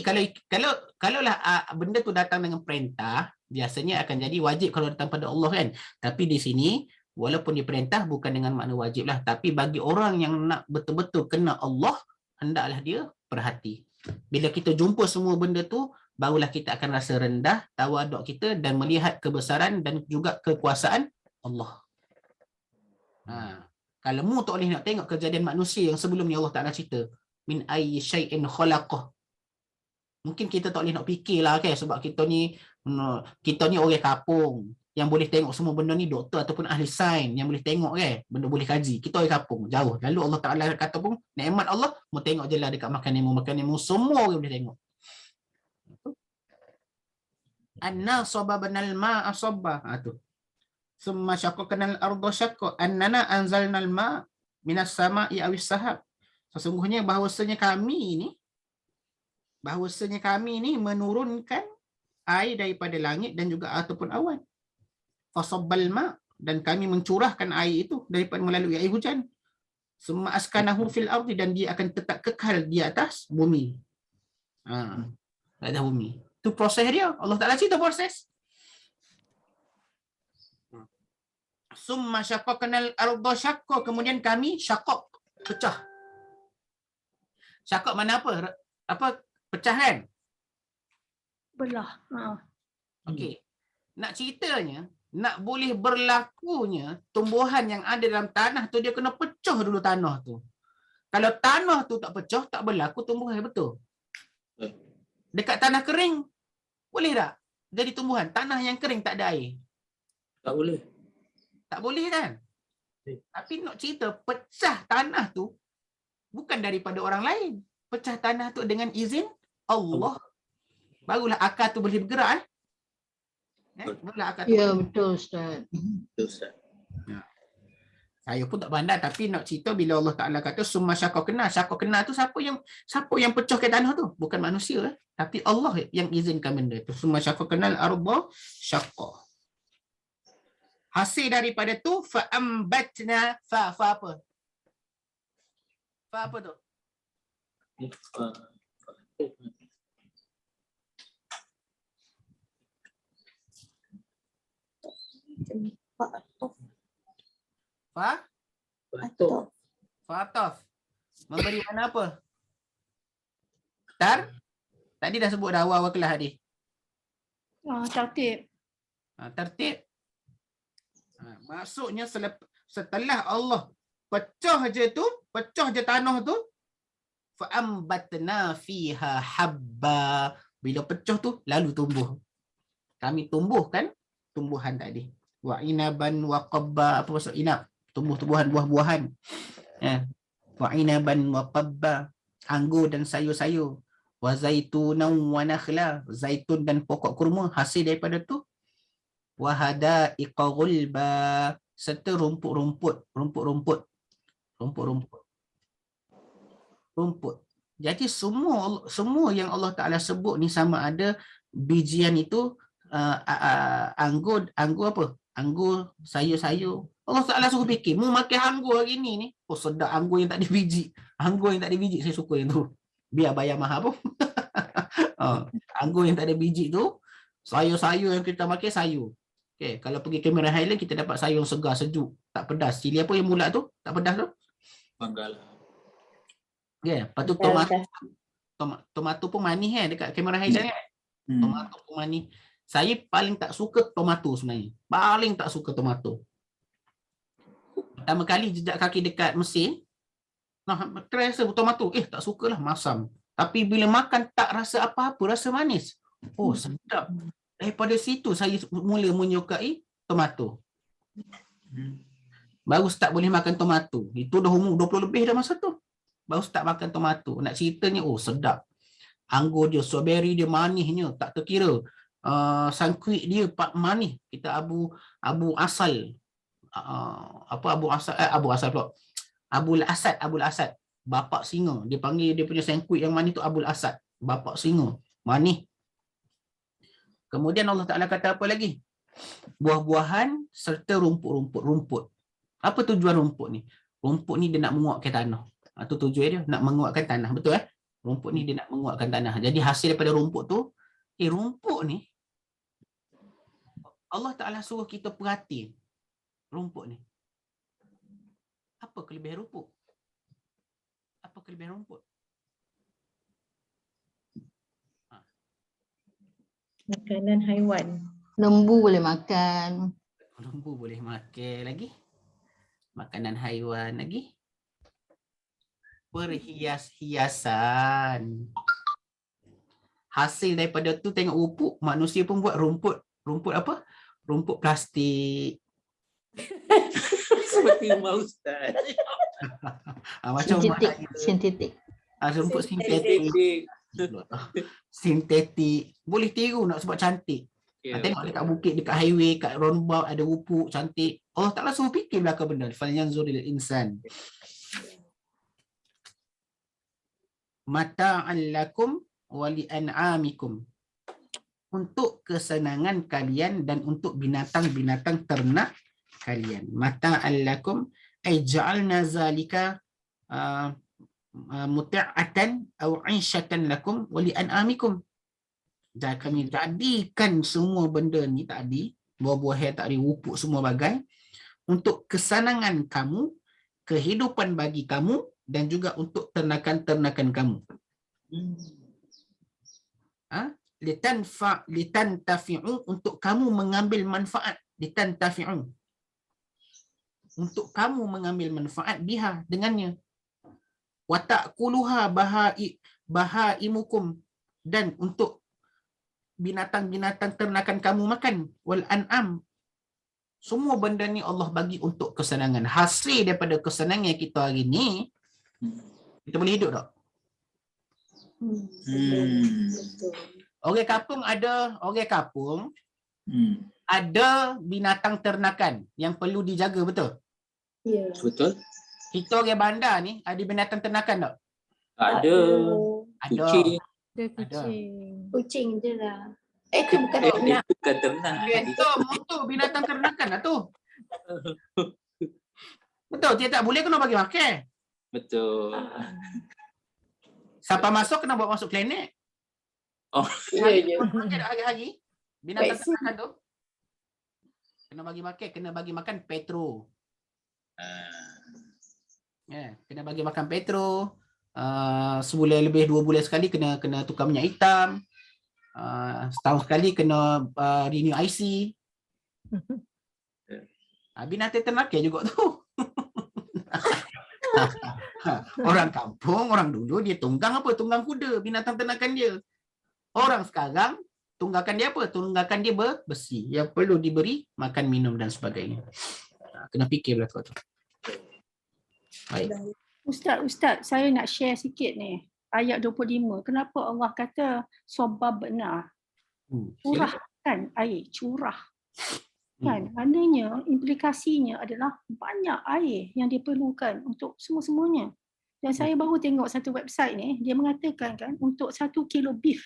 kalaulah benda tu datang dengan perintah, biasanya akan jadi wajib kalau datang pada Allah kan. Tapi di sini walaupun diperintah bukan dengan makna wajib lah, tapi bagi orang yang nak betul-betul kena Allah, hendaklah dia perhati. Bila kita jumpa semua benda tu, barulah kita akan rasa rendah, tawaduk kita dan melihat kebesaran dan juga kekuasaan Allah. Kalau mu tak boleh nak tengok kejadian manusia yang sebelum ni Allah Ta'ala cerita, min ayyi syai'in khalaqah. Mungkin kita tak boleh nak fikirlah kan, sebab kita ni orang kampung yang boleh tengok semua benda ni, doktor ataupun ahli sains yang boleh tengok kan, benda boleh kaji. Kita orang kampung, jauh. Lalu Allah Ta'ala kata pun, nikmat Allah, mu tengok je lah dekat makan mu, semua orang boleh tengok. Anna sababanal ma'a sabba. Tu. Summa syaqqaqnal arda syaqqa. Annana anzalnal ma' minas sama'i awis sahab. Sesungguhnya bahawasanya kami ni menurunkan air daripada langit dan juga ataupun awan. Fasabbal ma', dan kami mencurahkan air itu daripada melalui air hujan. Summa askanahu fil ardi, dan dia akan tetap kekal di atas bumi. Atas bumi. Itu proses dia. Allah Ta'ala cerita proses. Summa syaqqaqnal arda syaqqa, kemudian kami syaqqaq, pecah. Syaqqaq mana apa? Apa? Pecah kan? Belah. Okey. Nak ceritanya, nak boleh berlakunya tumbuhan yang ada dalam tanah tu, dia kena pecah dulu tanah tu. Kalau tanah tu tak pecah, tak berlaku tumbuhan, betul? Dekat tanah kering, boleh tak jadi tumbuhan? Tanah yang kering tak ada air. Tak boleh. Tak boleh kan? Tapi nak cerita, pecah tanah tu bukan daripada orang lain. Pecah tanah tu dengan izin Allah. Barulah akar tu boleh bergerak. Barulah akar tu. Ya, betul Ustaz. Betul Ustaz. Saya pun tak pandai, tapi nak cerita bila Allah Ta'ala kata summa syaqqaqna. Syaqqaqna tu siapa yang pecahkan tanah tu? Bukan manusia, tapi Allah yang izinkan benda tu. Summa syaqqaqnal arda syaqqa. Hasil daripada tu fa'ambatna fa apa? Fa apa tu? Betul. Fa'ataf. Memberi mana apa? Tadi dah sebut dah awal kelas tadi. Tertib. Tertib. Maksudnya setelah Allah pecah je tanah tu, fa'ambatna fiha habba. Bila pecah tu lalu tumbuh. Kami tumbuhkan tumbuhan tadi. Wa inaban wa qabba, apa maksud inab? Tumbuh-tumbuhan, buah-buahan. Wa inaban wa qabba, anggur dan sayur-sayur. Wa zaitunan wa nakhla, zaitun dan pokok kurma, hasil daripada tu. Wa hadaiqa ghulba, serta rumput-rumput. Jadi semua yang Allah Ta'ala sebut ni sama ada bijian itu anggur apa? Anggur, sayur-sayur. Allah Ta'ala suruh fikir, mu makan anggur hari ni. Oh sedap anggur yang tak ada biji. Anggur yang tak ada biji, saya suka yang tu. Biar bayar mahal pun. Anggur yang tak ada biji tu, sayur-sayur yang kita makan sayur. Okay, kalau pergi Cameron Highland kita dapat sayur segar, sejuk, tak pedas. Cili apa yang bulat tu? Tak pedas tu? Banggal. Yeah. Lepas tu tomato pun manis kan dekat Cameron Highland kan? Tomato pun manis. Saya paling tak suka tomato sebenarnya. Paling tak suka tomato. Pertama kali jejak kaki dekat Mesir, try rasa tomato. Tak sukalah, masam. Tapi bila makan tak rasa apa-apa, rasa manis. Oh, sedap. Daripada situ saya mula menyukai tomato. Baru start boleh makan tomato. Itu dah umur 20 lebih dah masa tu. Baru start makan tomato. Nak ceritanya, oh sedap. Anggur dia, strawberry dia manisnya, tak terkira. Sangkuit dia manis. Kita Abu Asal. Abul Asad. Bapak singa. Dia panggil dia punya sangkuit yang manis tu Abul Asad. Bapak singa. Manis. Kemudian Allah Ta'ala kata apa lagi? Buah-buahan serta rumput. Apa tujuan rumput ni? Rumput ni dia nak menguatkan tanah. Itu tujuan dia, nak menguatkan tanah. Betul Rumput ni dia nak menguatkan tanah. Jadi hasil daripada rumput tu, rumput ni, Allah Ta'ala suruh kita perhati rumput ni. Apa kelebihan rumput? Makanan haiwan. Lembu boleh makan. Lembu boleh makan lagi. Makanan haiwan lagi. Perhias-hiasan. Hasil daripada tu tengok rumput, manusia pun buat rumput. Rumput apa? Rumput plastik. Seperti rumah Ustaz. Macam Sintetik. rumput sintetik. Boleh tiru nak sebab cantik. Tengok dekat bukit, dekat highway, kat roundabout ada rumput cantik. Allah Ta'ala suruh fikir belakang benda. Falyanzuril insan. Mata'an lakum wa li'an'amikum. Untuk kesenangan kalian dan untuk binatang-binatang ternak kalian. Mata'an lakum ay ja'alna zalika muti'atan aw 'aishatan lakum wa li'an'amikum. Dan kami jadikan semua benda ni tadi, buah-buahan tadi, rumput semua bagai, untuk kesenangan kamu, kehidupan bagi kamu, dan juga untuk ternakan-ternakan kamu. Litantafi'u, untuk kamu mengambil manfaat. Litantafi'u, untuk kamu mengambil manfaat biha, dengannya. Wa ta'kuluha bahaimukum, dan untuk binatang-binatang ternakan kamu makan. Wal an'am, semua benda ni Allah bagi untuk kesenangan. Hasil daripada kesenangan kita hari ni, kita boleh hidup tak? Orang kampung ada binatang ternakan yang perlu dijaga, betul? Ya. Betul. Kita orang bandar ni ada binatang ternakan tak? Ada. Ada. Kucing. Dia kucing. Kucing je lah. Bukan ternak. Bukan ternak. Itu binatang ternakan lah tu. Betul, dia tak boleh kena bagi makan. Betul. Siapa masuk kena bawa masuk klinik. Oh, Ya. Hari-hari binatang Baik. ternakan tu kena bagi makan petro. Kena bagi makan petro. Sebulan lebih 2 bulan sekali kena tukar minyak hitam. Setahun sekali kena renew IC. Binatang ternakan juga tu. Orang kampung, orang dulu dia tunggang apa? Tunggang kuda, binatang ternakan dia. Orang sekarang tunggakan dia apa? Tunggakan dia besi yang perlu diberi makan, minum dan sebagainya. Kena fikir belakang tu. Baik. Ustaz, saya nak share sikit ni. Ayat 25. Kenapa Allah kata sobab benar? Curahkan air, curah. Kan? Maknanya implikasinya adalah banyak air yang diperlukan untuk semua-semuanya. Dan saya baru tengok satu website ni, dia mengatakan kan untuk 1 kilo beef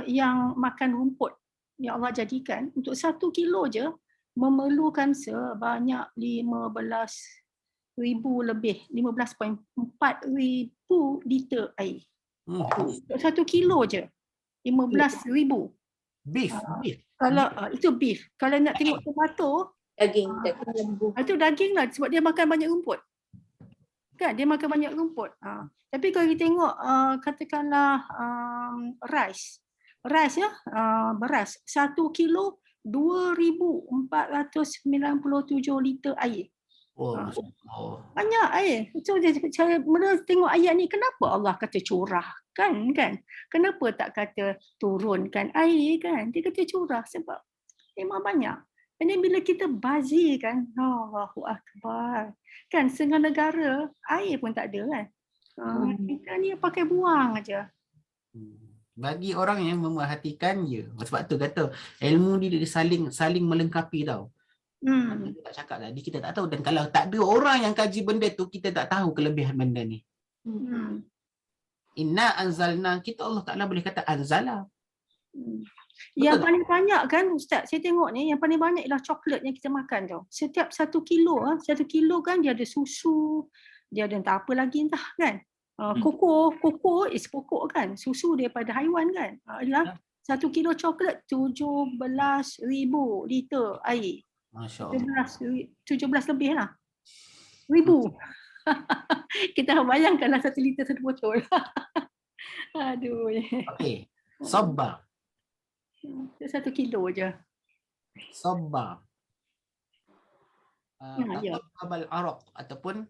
yang makan rumput yang Allah jadikan, untuk 1 kilo je memerlukan sebanyak 15,000 lebih, 15.4 ribu liter air. Untuk 1 kilo je, 15,000. Beef. Kalau itu beef. Kalau nak tengok tomato, Daging lembu. itu daging lah sebab dia makan banyak rumput. Kan dia makan banyak rumput. Tapi kalau kita tengok katakanlah rice ya, beras 1 kilo 2,497 liter air. Banyak air. So saya mula tengok ayat ni, kenapa Allah kata curahkan kan? Kenapa tak kata turunkan air kan? Dia kata curah sebab memang banyak. Dan bila kita bazir kan, Allahu Akbar. Kan setengah negara air pun tak ada kan. Kita ni pakai buang aja. Bagi orang yang memerhatikan je. Sebab tu kata ilmu ni dia saling melengkapi tau. Kita tak cakap tadi, kita tak tahu. Dan kalau tak ada orang yang kaji benda tu, kita tak tahu kelebihan benda ni. Inna anzalna, kita Allah Ta'ala boleh kata anzala. Yang paling banyak kan Ustaz, saya tengok ni yang paling banyak ialah coklat yang kita makan tau. Setiap 1 kilo, 1 kilo kan dia ada susu, dia ada entah apa lagi entah kan. Koko is pokok kan, susu daripada haiwan kan. Ialah 1 kilo coklat 17,000 liter air. Masya Allah. 17 lebih lah. Ribu. Kita bayangkanlah 1 liter 1 botol. Aduh. Okey. Sabba. 1 kilo je. Sabba. Ya. Qabal araq ataupun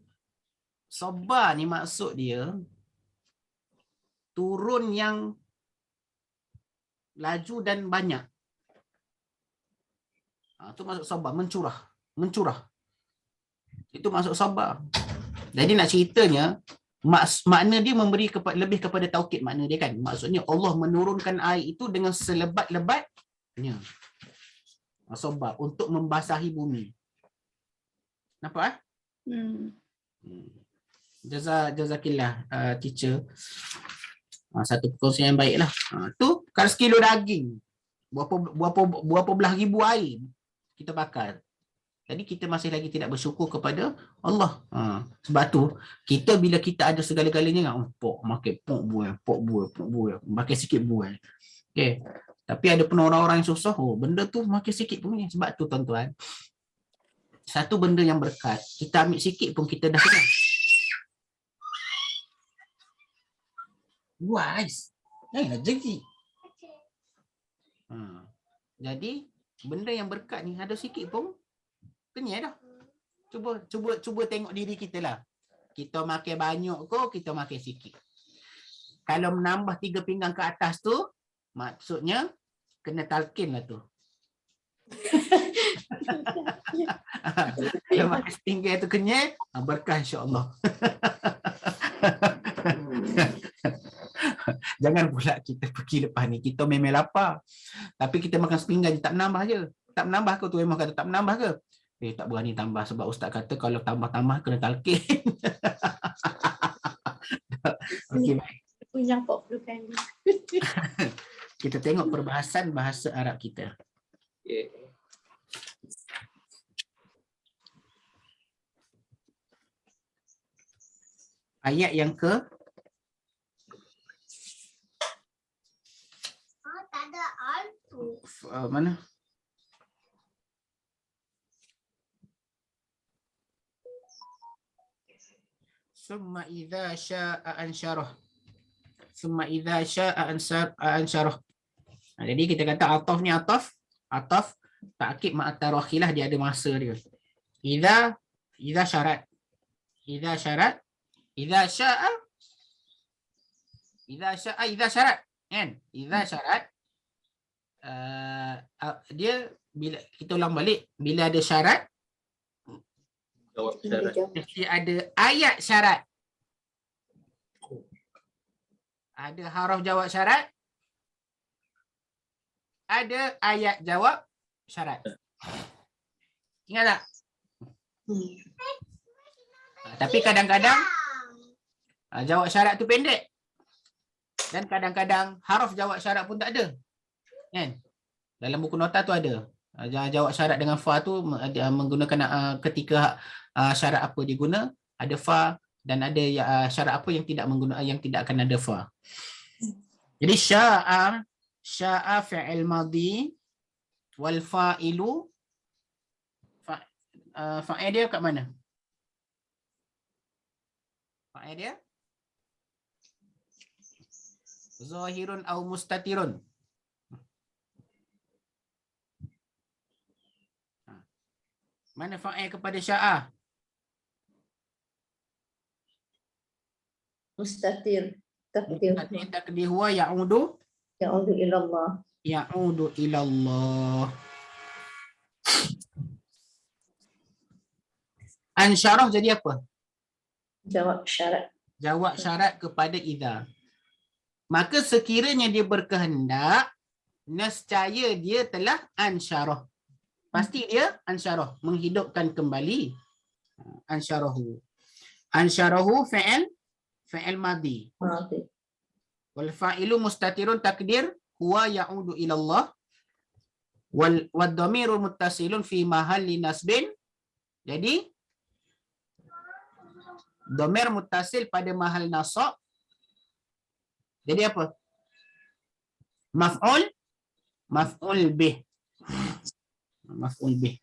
sabba ni maksud dia turun yang laju dan banyak. Itu masuk sabba, mencurah. Itu masuk sabba. Jadi nak ceritanya makna dia memberi lebih kepada taukid makna dia kan. Maksudnya Allah menurunkan air itu dengan selebat-lebatnya. Sabba untuk membasahi bumi. Nampak Jazakillah teacher. Satu perkongsian yang baiklah. Tu kalau sekilo daging berapa belah ribu air kita bakar. Jadi kita masih lagi tidak bersyukur kepada Allah. Sebab tu kita bila kita ada segala-galanya makan pok buah, makan sikit buah. Okey. Tapi ada pun orang-orang yang susah, benda tu makan sikit pun. Sebab tu tuan-tuan, satu benda yang berkat, kita ambil sikit pun kita dah kenyang. Buah ais. Janganlah jengki. Jadi benda yang berkat ni ada sikit pun kenyang dah. Cuba tengok diri kita lah. Kita makan banyak ke kita makan sikit. Kalau menambah 3 pinggang ke atas tu, maksudnya kena talqin lah tu. Kalau makan setinggi tu kenyang, berkah insya-Allah. Jangan pula kita pergi lepas ni kita memang lapar, tapi kita makan sepinggan je, tak menambah je. Tak menambah ke tu memang kata tak menambah ke? Tak berani tambah sebab ustaz kata kalau tambah-tambah kena talqin. Okey, baik. Yang 40 kali. Kita tengok perbahasan bahasa Arab kita. Ayat yang ke tak ada altu. Mana? Summa idza syaa'a ansyarah. Summa idza syaa'a ansyarah. Jadi kita kata ataf ni ataf ta'kid ma'at tarakhilah, dia ada masa dia. Idza syarat. Idza syarat. Idza syarat. Kan? Idza syarat. Dia bila kita ulang balik, bila ada syarat Jawab syarat. mesti ada ayat syarat. Ada haraf jawab syarat, ada ayat jawab syarat. Ingat tak? Tapi kadang-kadang jawab syarat tu pendek. Dan kadang-kadang haraf jawab syarat pun tak ada. Kan? Dalam buku nota tu ada. Jawab syarat dengan fa tu menggunakan ketika syarat apa diguna, ada fa, dan ada syarat apa yang tidak akan ada fa. Jadi sya'a fi'il madhi wal fa'ilu fa'il dia kat mana? Fa'il dia zahirun au mustatirun. Mana fa'il kepada sya'a? Mustatir. Takdir. Takdir huwa ya'udu Ya'udu ilallah. ya'udu ilallah. Ansyarah jadi apa? Jawab syarat. Jawab syarat kepada idza. Maka sekiranya dia berkehendak, nescaya dia telah ansyarah. Pasti dia ansyarah, menghidupkan kembali. Ansyarahu. Ansyarahu fi'il madhi. Madi. Wal fa'ilu mustatirun takdir huwa ya'udu ila Allah. Wad dhamiru muttasilun fi mahalli nasbin. Jadi dhamir muttasil pada mahal nasab. Jadi apa? Maf'ul bih. Maf'ul bih.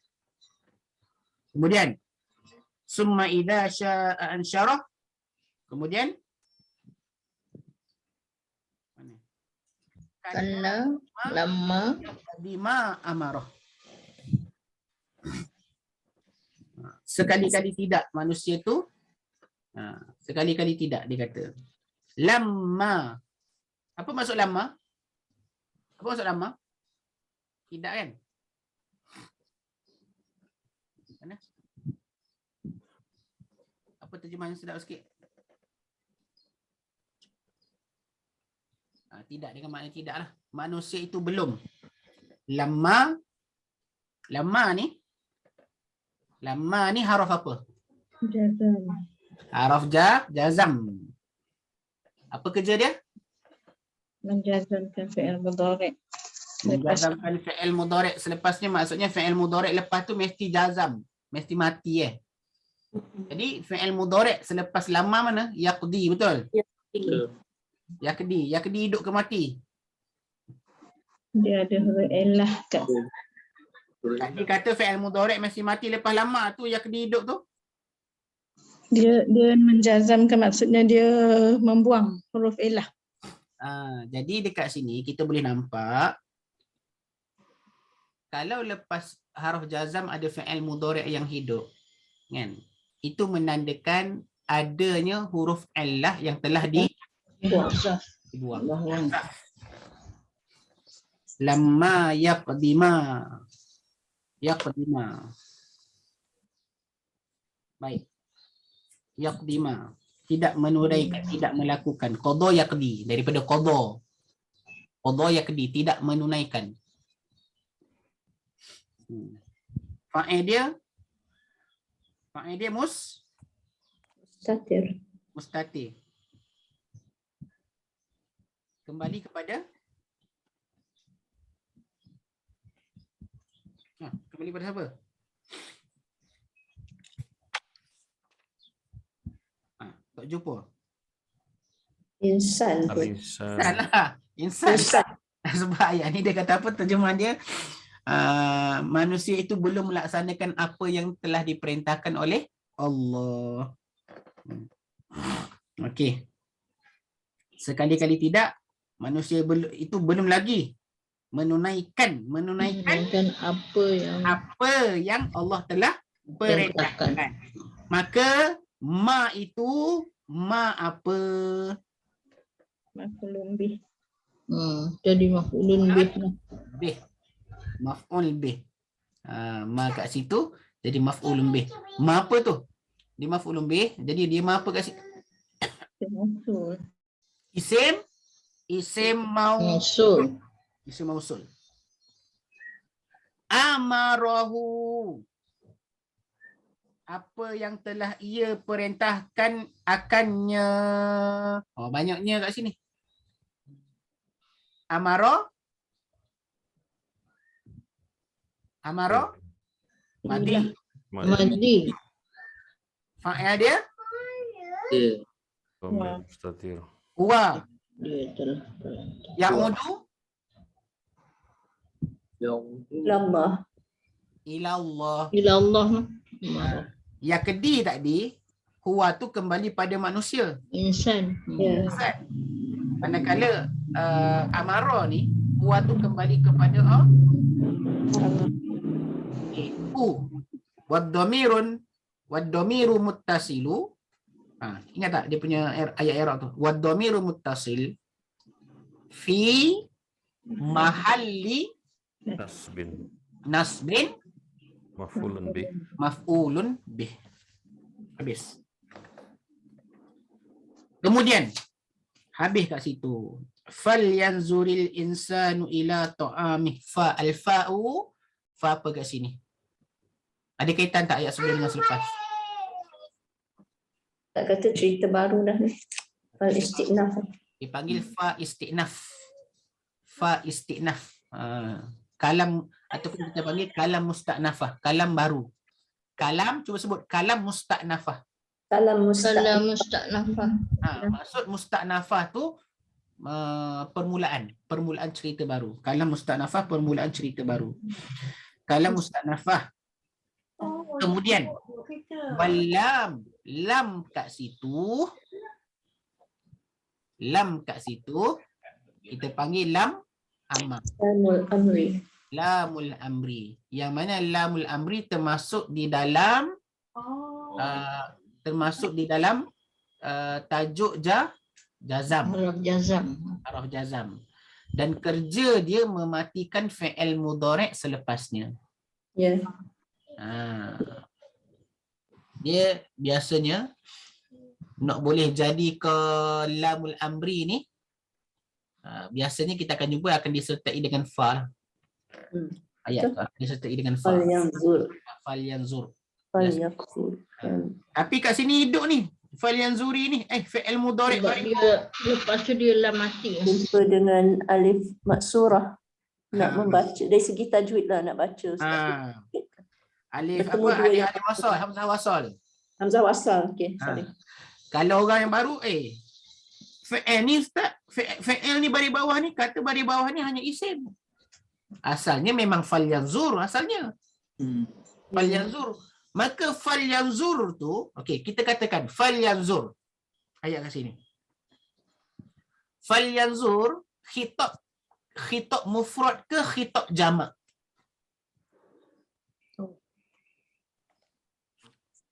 Kemudian summa idza sya'a ansyarah. Kemudian Karena lama bima amarah. Sekali-kali tidak manusia tu sekali-kali tidak dia kata. Lamma. Apa maksud lamma? Apa maksud lamma? Tidak kan? Mana? Apa terjemahan yang sedap sikit? Tidak dengan makna tidak lah. Manusia itu belum. Lamma ni haraf apa? Jazam. Haraf jazam. Apa kerja dia? Menjazamkan fi'il mudhari'. Menjazamkan fi'il mudhari'. Selepasnya maksudnya fi'il mudhari' lepas tu mesti jazam. Mesti mati Jadi fi'il mudhari' selepas lamma mana? Yaqdi, betul? Yaqdi hidup ke mati? Dia ada huruf illah kat. Tadi kata fi'il mudhari' mesti mati lepas lamma tu, yaqdi hidup tu? Dia menjazamkan, maksudnya dia membuang huruf illah. Jadi dekat sini kita boleh nampak kalau lepas haruf jazam ada fi'il mudhari' yang hidup, kan? Itu menandakan adanya huruf illah yang telah dibuang. Lamma yaqdima. Baik. Yaqdima. Tidak menunaikan, tidak melakukan. Qadha yaqdi, daripada qadha. Qadha yaqdi, tidak menunaikan. Fa'il dia mustatir. Kembali kepada kembali pada siapa? Tak jumpa. Insan. Salah. Insan. Sebab ayat ni dia kata apa, terjemahan dia manusia itu belum melaksanakan apa yang telah diperintahkan oleh Allah. Okey. Sekali-kali tidak, manusia itu belum lagi menunaikan apa yang Allah telah perintahkan. Maka ma itu apa? Maf'ulun bih. Jadi maf'ulun bih. Bih. Maf'ul bih. Ma kat situ jadi maf'ulun bih. Ma apa tu? Dia maf'ulun bih. Jadi dia ma apa kat situ? Isim mausul. Isim mausul. amarahu. Apa yang telah ia perintahkan akannya. Oh, banyaknya kat sini. Amara. Amara. Madi. Madi. Fa'il dia. Ya. Dhamir mustatir. Huwa. Dia telah Ya'udu. Yang Lama. Ilallah. ila Allah. Marah. Yang kedhi tadi, huwa tu kembali pada manusia. Insan. Ya. Kan? Manakala amara ni, huwa tu kembali kepada hu. Wad-dhamiru muttasilu. Ingat tak dia punya ayat i'rab tu? Wad-dhamiru muttasil fi mahalli Nasbin. nasbin Maf'ulun bih. maf'ulun bih. Habis. Kemudian habis kat situ. Fal yanzuril insanu ila ta'amih. Fa al-fa'u fa apa kat sini? Ada kaitan tak ayat sebelum dengan selepas? Tak kata cerita baru dah ni. Al-istiqnaf. Dipanggil fa istiqnaf. Fa istiqnaf. Kalam ataupun kita panggil kalam musta'nafah, kalam baru. Kalam, cuba sebut kalam musta'nafah. Kalam Salam mustaqnaf. musta'nafah. Maksud musta'nafah tu permulaan cerita baru. Kalam musta'nafah permulaan cerita baru. Kalam musta'nafah. Kemudian walam, lam kat situ kita panggil lam amar. Lamul amri. Lamul amri. Yang mana lamul amri termasuk di dalam tajuk jazam, Harap jazam. araf jazam. Dan kerja dia mematikan fi'il mudhari' selepasnya. Ya. Dia biasanya nak boleh jadi ke lamul amri ni, biasanya kita akan jumpa akan disertai dengan fa. Ayat tu akan disertai dengan fa. Fal yanzur. Fal yanzur. Fal yakfur. Tapi kat sini hidup ni. Fal yanzuri ni fi'il mudhari' Sebab dia lepas tu dia lam mati. Jumpa dengan alif maksurah. Nak membaca. Dari segi tajwid lah nak baca. Alif Bertemu apa? dua Alif yang- alif wasal, hamzah wasal. Hamzah wasal. Okay, sorry. Kalau orang yang baru fi'il ni ustaz, fi'il ni baris bawah ni, kata baris bawah ni hanya isim. Asalnya memang fal yanzur asalnya. Fal yanzur. Maka fal yanzur tu, okey, kita katakan fal yanzur. Ayat kat sini. Fal yanzur khitab mufrad ke khitab jamak?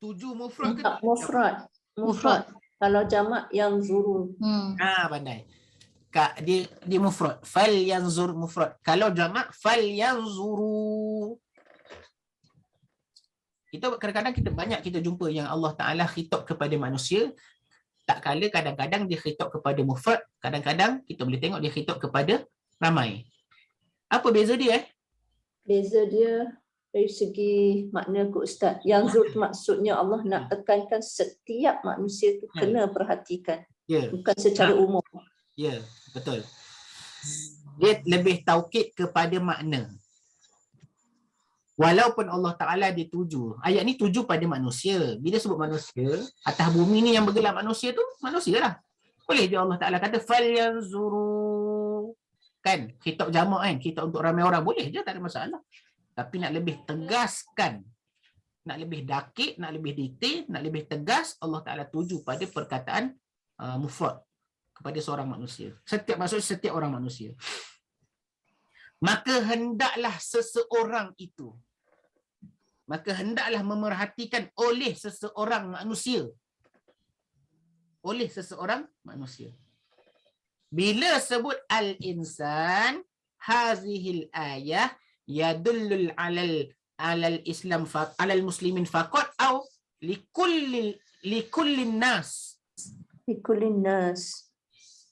Tuju mufrad ke? Mufrad. Mufrad. Kalau jamak yang zurun. Pandai. Dia mufrad. Fal yanzur mufrad. Kalau jamak fal yanzuru. Kadang-kadang kita jumpa yang Allah Taala khitab kepada manusia. Tak kala kadang-kadang dia khitab kepada mufrad, kadang-kadang kita boleh tengok dia khitab kepada ramai. Apa beza dia? Beza dia dari segi makna ke Ustaz. Yang zul maksudnya Allah nak tekankan setiap manusia tu kena perhatikan. Ya. Bukan secara umum. Ya, betul. Dia lebih taukid kepada makna. Walaupun Allah Ta'ala dia tuju. Ayat ni tuju pada manusia. Bila sebut manusia, atas bumi ni yang bergelar manusia tu, manusia lah. Boleh je Allah Ta'ala kata, falyanzuru. Kan? Khitab jamak kan? Khitab untuk ramai orang. Boleh je, tak ada masalah. Tapi nak lebih tegaskan, nak lebih dakik, nak lebih detail, nak lebih tegas, Allah Ta'ala tuju pada perkataan mufrad kepada seorang manusia. Setiap orang manusia. Maka hendaklah seseorang itu, maka hendaklah memerhatikan oleh seseorang manusia. Oleh seseorang manusia. Bila sebut al-insan, hazihil ayah yadullul alal Islam alal muslimin faqat atau likullin nas. Likullin nas.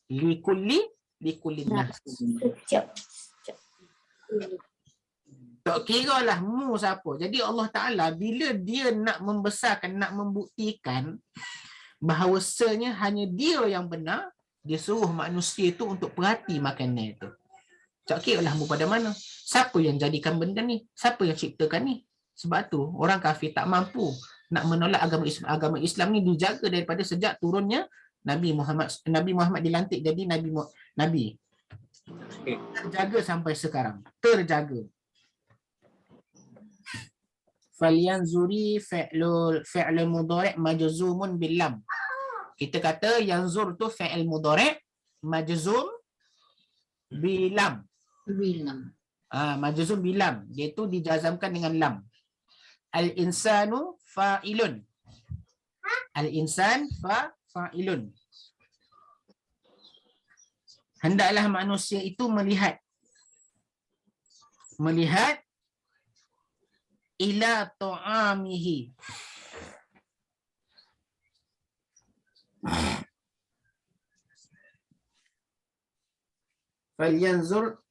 Likullin nas. Sekejap. Tak kira lah mu siapa. Jadi Allah Ta'ala bila dia nak membesarkan, nak membuktikan bahawasanya hanya dia yang benar, dia suruh manusia itu untuk perhati makanan itu. Tak kira lah mu pada mana. Siapa yang jadikan benda ni? Siapa yang ciptakan ni? Sebab tu orang kafir tak mampu nak menolak agama Islam ni dijaga daripada sejak turunnya Nabi Muhammad dilantik jadi Nabi. Terjaga sampai sekarang. Terjaga. Falyanzuri fi'lul mudhari' majzumun bil lam. Kita kata yanzur tu fi'il mudhari' majzum bil lam. Bilam. Majzum bil lam. Dia tu dijazamkan dengan lam. Al-insanu fa'ilun. Al-insan fa'ilun. Hendaklah manusia itu melihat ila ta'amihi. Falyanzur,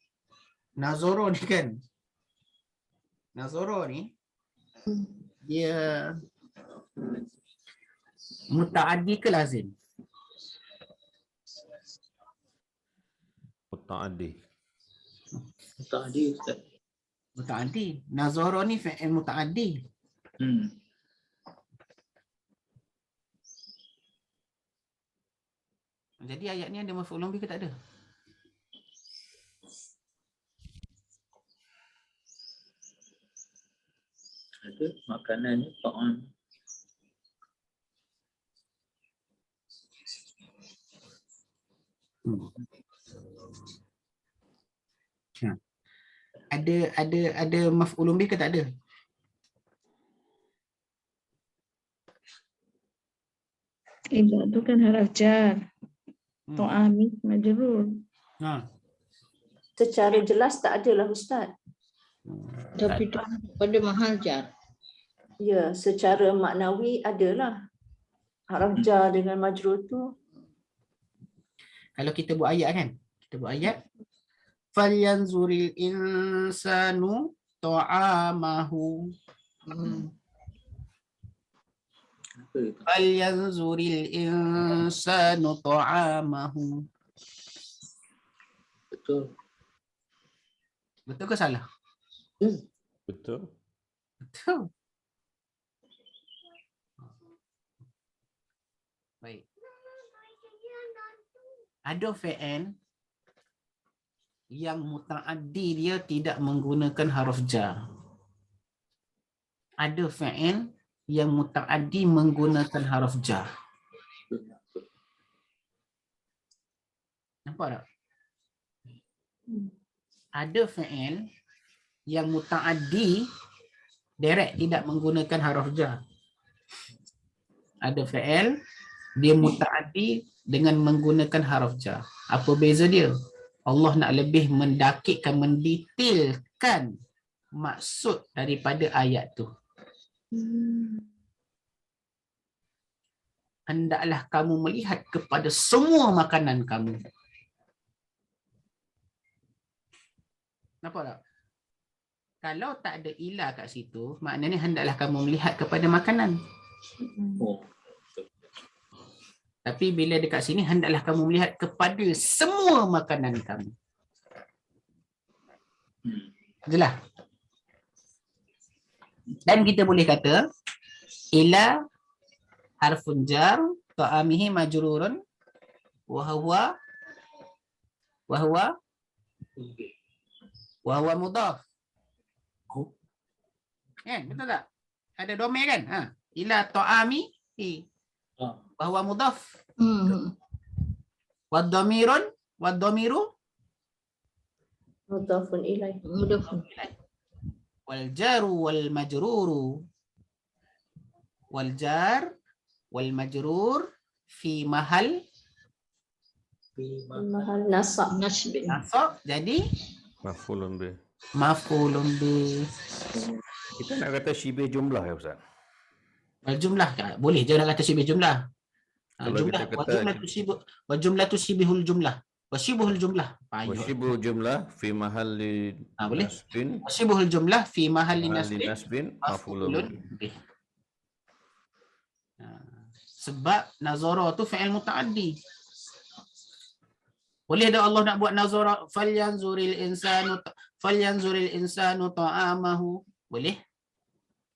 nazoro ni kan. Nazoro ni dia mutaaddi ke lazim? Mutaaddi. Tadi Ustaz. Mutaaddi. Nazoro ni fi'il mutaaddi. Jadi ayat ni ada maf'ul bih ke tak ada? Ada makanan ni ta'am. Ada maf'ul bih ke tak ada? Ila tu kan haraf jar. Tu'ami majrur. Secara jelas tak adalah Ustaz. Tapi tu pada mahal jar. Ya, secara maknawi adalah. Haraf jar dengan majrur tu. Kalau kita buat ayat kan? Kita buat ayat. Falyanzuril insanu ta'amahu. Apa itu? Falyanzuril insanu ta'amahu. Betul. Betul ke salah? Betul. Betul. Baik. Ada fi'il yang muta'addi dia tidak menggunakan huruf jar. Ada fi'il yang muta'addi menggunakan huruf jar. Nampak tak? Ada fi'il yang muta'addi direct tidak menggunakan huruf jar. Ada fi'il dia muta'addi dengan menggunakan huruf jar. Apa beza dia? Allah nak lebih mendakikkan, mendetailkan maksud daripada ayat tu. Hendaklah kamu melihat kepada semua makanan kamu. Nampak tak? Kalau tak ada ilah kat situ, maknanya hendaklah kamu melihat kepada makanan. Oh. Tapi bila dekat sini, hendaklah kamu melihat kepada semua makanan kamu. Jelas? Dan kita boleh kata, ila harfun jar, ta'amihi majrurun, wahwa mudhaf. Kan? Betul tak? Ada domain kan? Ila ta'amihi. Bahwa mudhaf. Wad-dhamirun Mudhafun ilaih. Mudafun. wal jaru wal majruru. Wal jar wal majrur fi mahal Mahal nasab. Nasb. nasab jadi Maf'ulun bih. maf'ulun bih. Kita nak kata syibih jumlah ya Ustaz. Jumlah boleh je orang kata syibih jumlah. Kalau Jumlah kita kata- wa jumlah tu syibihul jumlah. Wasyibuhul jumlah. Payah. Wasyibuhul jumlah fi mahalli Boleh. nasbin Wasyibuhul jumlah fi mahalli mahalli nasbin nasbin maf'ulun maf'ulun. bih. Sebab nazara tu fi'il muta'addi. Boleh tak Allah nak buat nazara falyanzuril insanu ta'amahu? Boleh.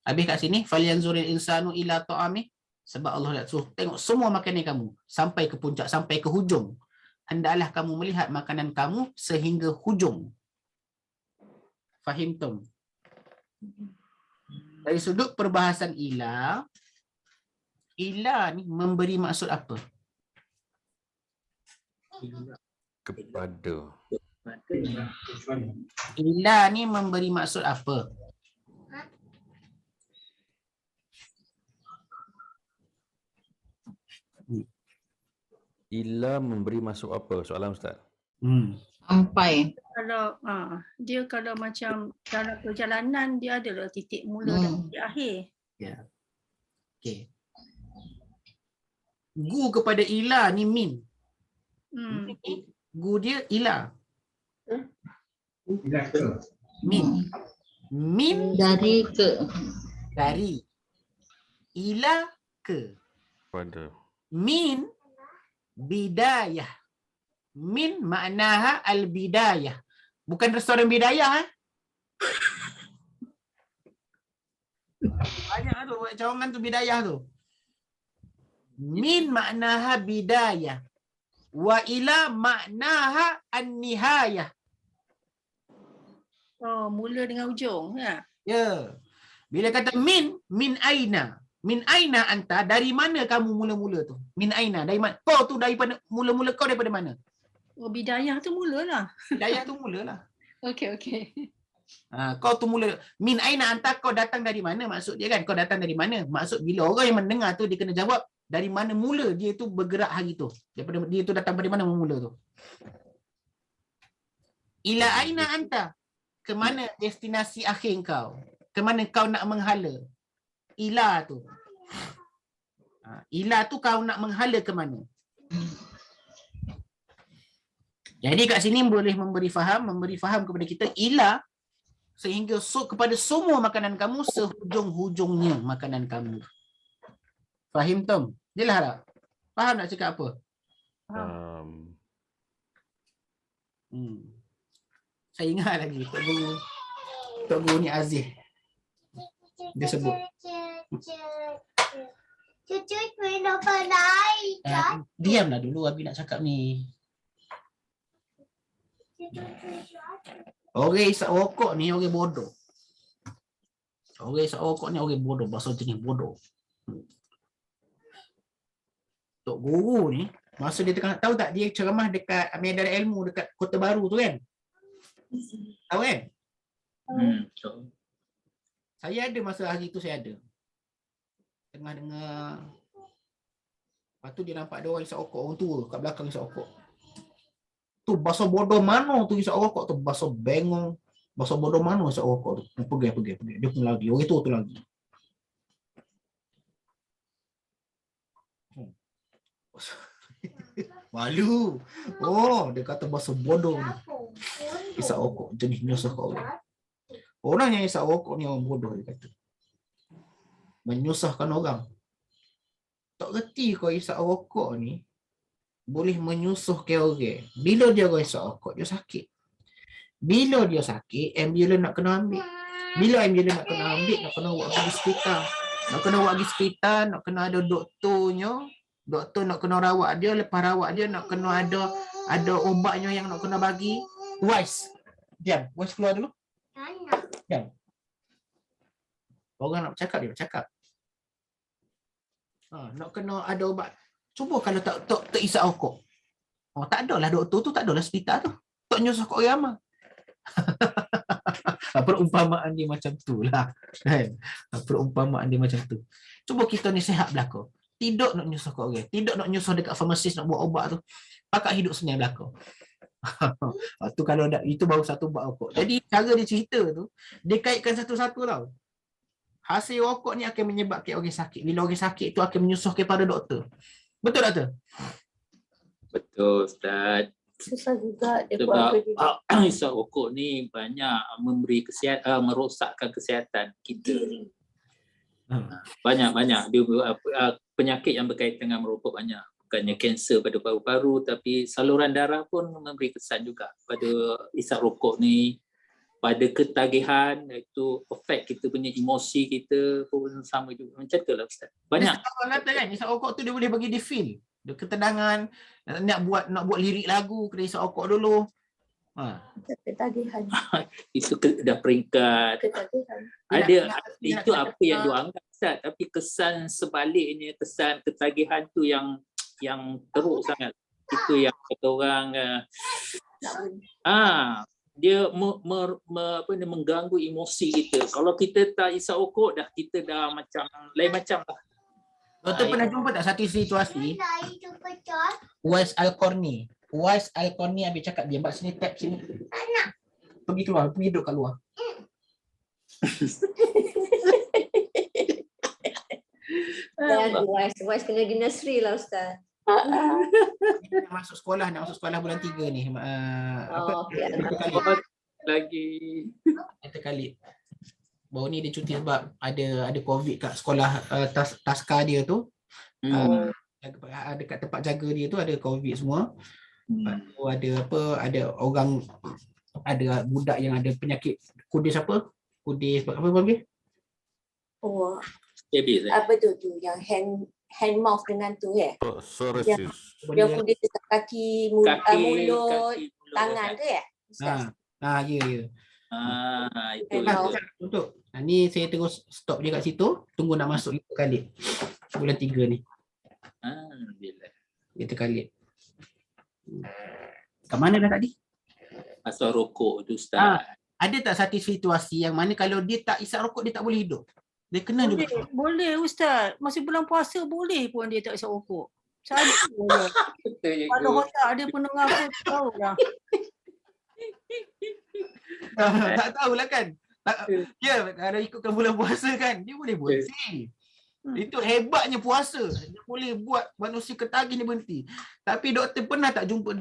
Habis kat sini falyanzuril insanu ila ta'amih, sebab Allah nak suruh tengok semua makanan kamu sampai ke puncak, sampai ke hujung. Hendaklah kamu melihat makanan kamu sehingga hujung. Fahim tum? Dari sudut perbahasan ila ni memberi maksud apa? Kepada. Ila ni memberi maksud apa? Ila memberi maksud apa? Soalan Ustaz. Sampai. Kalau dia kalau macam dalam perjalanan dia adalah titik mula dan titik akhir. Ya. Okey. Gu kepada ila ni min. Gu dia ila. Min. Min Dari ke. dari. Ila ke. Pada. Min bidayah. Min maknaha al-bidayah. Bukan restoran bidayah. Banyak tu buat cawangan tu bidayah tu. Min maknaha bidayah. Wa ila maknaha an-nihayah. Oh, mula dengan ujung. Ya. Ya. Bila kata min aina. Min aina anta, dari mana kamu mula-mula tu? Min aina, dari mana? Kau tu daripada mula-mula kau daripada mana? Oh, bidayah tu mulalah. Bidayah tu mulalah. Okey. Kau tu mula. Min aina anta, kau datang dari mana? Maksud dia kan, kau datang dari mana? Maksud bila orang yang mendengar tu dia kena jawab dari mana mula dia tu bergerak hari tu. Daripada dia tu datang dari mana mula tu. Ila aina anta, ke mana destinasi akhir kau? Ke mana kau nak menghala? Ila tu. Ila tu kau nak menghala ke mana? Jadi kat sini boleh memberi faham kepada kita ila sehingga kepada semua makanan kamu sehujung-hujungnya makanan kamu. Fahim Tom? Jelas tak? Faham nak cakap apa? Saya ingat lagi Tok Guru ni Aziz. Dia sebut. Cucu minum pedai. Diamlah dulu Abi nak cakap ni. Orang isap rokok ni orang bodoh. Orang isap rokok ni orang bodoh. Bahasa jenis bodoh. Tok Guru ni, masa dia tengah, tahu tak dia ceramah dekat Medan Ilmu dekat Kota Baru tu kan? Tahu kan? Saya ada masa hari tu saya ada. Tengah dengar. Lepas tu dia nampak ada orang isap rokok, orang tua kat belakang isap rokok. Tu bahasa bodoh mana tu isap rokok tu, bahasa bengong. Bahasa bodoh mana isap rokok tu. Pergi. Dia pun lagi, orang tu lagi. Malu. Oh, dia kata bahasa bodoh ni. Isap rokok jenis menyusahkan orang. Orang yang isap rokok ni orang bodoh dia kata. Menyusahkan orang. Tak reti kau isap rokok ni boleh menyusahkan orang. Bila dia isap rokok, dia sakit. Bila dia sakit, ambulans nak kena ambil. Bila ambulans nak kena ambil, nak kena buat pergi hospital. Nak kena buat pergi hospital, nak kena ada doktornya. Doktor nak kena rawat dia, lepas rawat dia nak kena ada ubatnya yang nak kena bagi. Wise. Diam. Wise keluar dulu. Diam. Orang nak bercakap, dia bercakap. Nak kena ada ubat. Cuba kalau tak isap rokok. Tak adalah doktor tu, tak adalah hospital tu. Tak nyusah kat orang ramai. Perumpamaan dia macam tu lah. Kan? Perumpamaan dia macam tu. Cuba kita ni sihat belakang. Tidak nak nyusah kat orang. Tidak nak nyusah dekat farmasis nak buat ubat tu. Pakat hidup senang belakang. Tu kalau itu baru satu ubat rokok. Jadi cara dia cerita tu, dia kaitkan satu-satu tau. Hasil rokok ni akan menyebabkan orang sakit. Bila orang sakit tu akan menyusahkan pada doktor. Betul tak tu? Betul Ustaz. Susah juga dia buat apa Sebab juga. isap rokok ni banyak memberi merosakkan kesihatan kita. Banyak-banyak dia penyakit yang berkaitan dengan merokok banyak. Bukannya kanser pada paru-paru, tapi saluran darah pun memberi kesan juga pada isap rokok ni. Pada ketagihan, itu affect kita punya emosi kita pun sama juga. Macam tu lah Ustaz. Banyak. Orang kata kan, isap rokok tu dia boleh bagi dia feel. Dia ketenangan, nak buat lirik lagu, kena isap rokok dulu. Ketagihan. Itu dah peringkat. Ketagihan. Itu apa yang dianggap Ustaz. Tapi kesan sebaliknya, kesan ketagihan tu yang teruk sangat. Itu yang kata orang dia mengganggu emosi kita. Kalau kita tak isap rokok dah, kita dah macam lain macam lah. Doktor pernah jumpa tak satu situasi Uwais Al-Qarni. Uwais Al-Qarni habis cakap dia, "Mbak sini tap sini." Pergi keluar, pergi duduk kat luar. Dan wise kena pergi nursery lah Ustaz. Nak masuk sekolah bulan 3 ni. Lagi Kata kali. Baru ni dia cuti sebab ada COVID kat sekolah taska dia tu. Dekat tempat jaga dia tu ada COVID semua. Lepas tu ada orang, ada budak yang ada penyakit kudis apa? Kudis apa panggil? Oh, habis. apa tu yang hand mouth dengan tu ya? Psoriasis. Dia kudis dekat kaki, mulut, tangan tu ya? Ya. Itulah. Untuk ni saya terus stop je kat situ, tunggu nak masuk itu kali. Bulan 3 ni. Alhamdulillah. Itu kali. Kat mana dah tadi? Asal rokok tu Ustaz. Ada tak satu situasi yang mana kalau dia tak isap rokok dia tak boleh hidup? Dia kena juga. Boleh Ustaz. Masa bulan puasa boleh pun dia tak isap rokok. Saya pada otak dia pendengar pun tahu lah. Tak tahulah kan. Ya, kalau ikutkan bulan puasa kan, dia boleh berhenti. Itu hebatnya puasa. Dia boleh buat manusia ketagih ni berhenti. Tapi doktor pernah tak jumpa